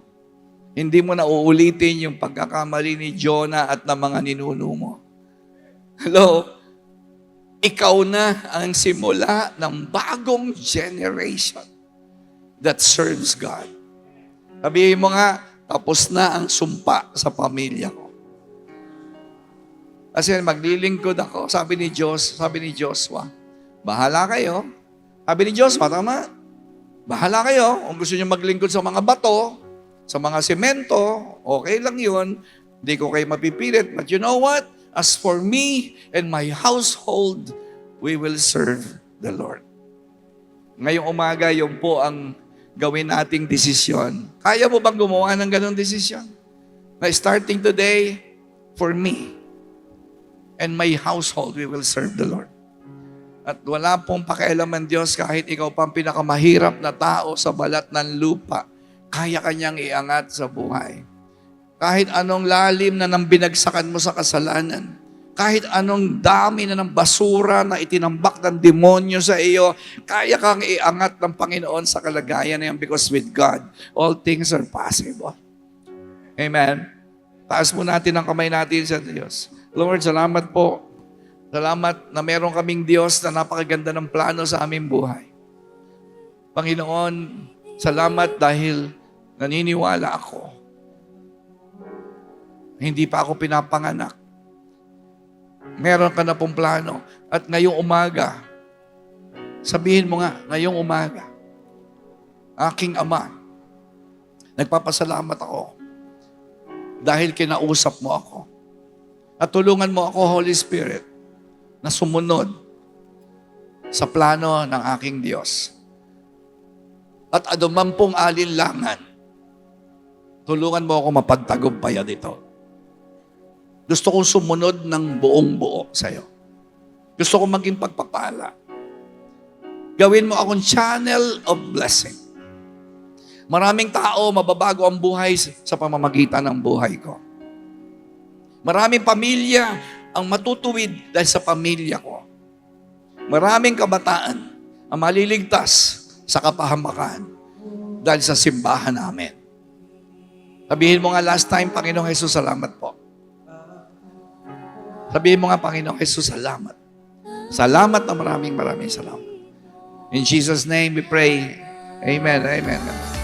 hindi mo na uulitin yung pagkakamali ni Jonah at ng mga ninuno mo. Hello? Ikaw na ang simula ng bagong generation that serves God. Sabihin mo nga, tapos na ang sumpa sa pamilya ko. Kasi maglilingkod ako. Sabi ni Joshua, bahala kayo. Sabi ni Joshua, tama? Bahala kayo. Kung gusto niyo maglingkod sa mga bato, sa mga semento, o Okay lang yun. Hindi ko kayo mapipilit. But you know what? As for me and my household, we will serve the Lord. Ngayong umaga, yun po ang gawin nating desisyon. Kaya mo bang gumawa ng ganong desisyon? Na starting today, for me and my household, we will serve the Lord. At wala pong pakialaman Diyos kahit ikaw pang pinakamahirap na tao sa balat ng lupa, kaya kanyang iangat sa buhay. Kahit anong lalim na nang binagsakan mo sa kasalanan, kahit anong dami na ng basura na itinambak ng demonyo sa iyo, kaya kang iangat ng Panginoon sa kalagayan na yan because with God, all things are possible. Amen. Taas mo natin ang kamay natin sa Diyos. Lord, salamat po. Salamat na meron kaming Diyos na napakaganda ng plano sa aming buhay. Panginoon, salamat dahil naniniwala ako. Hindi pa ako pinapanganak. Meron ka na pong plano. At ngayong umaga, sabihin mo nga, ngayong umaga, aking Ama, nagpapasalamat ako dahil kinausap mo ako. At tulungan mo ako, Holy Spirit, na sumunod sa plano ng aking Diyos. At anuman pong alinlangan, tulungan mo ako mapagtagumpayan ito. Gusto kong sumunod ng buong buo sa iyo. Gusto kong maging pagpapala. Gawin mo akong channel of blessing. Maraming tao, mababago ang buhay sa pamamagitan ng buhay ko. Maraming pamilya ang matutuwid dahil sa pamilya ko. Maraming kabataan ang maliligtas sa kapahamakan dahil sa simbahan namin. Sabihin mo nga last time, Panginoong Jesus, salamat po. Sabihin mo nga, Panginoong Jesus, salamat. Salamat na maraming salamat. In Jesus' name we pray. Amen. Amen.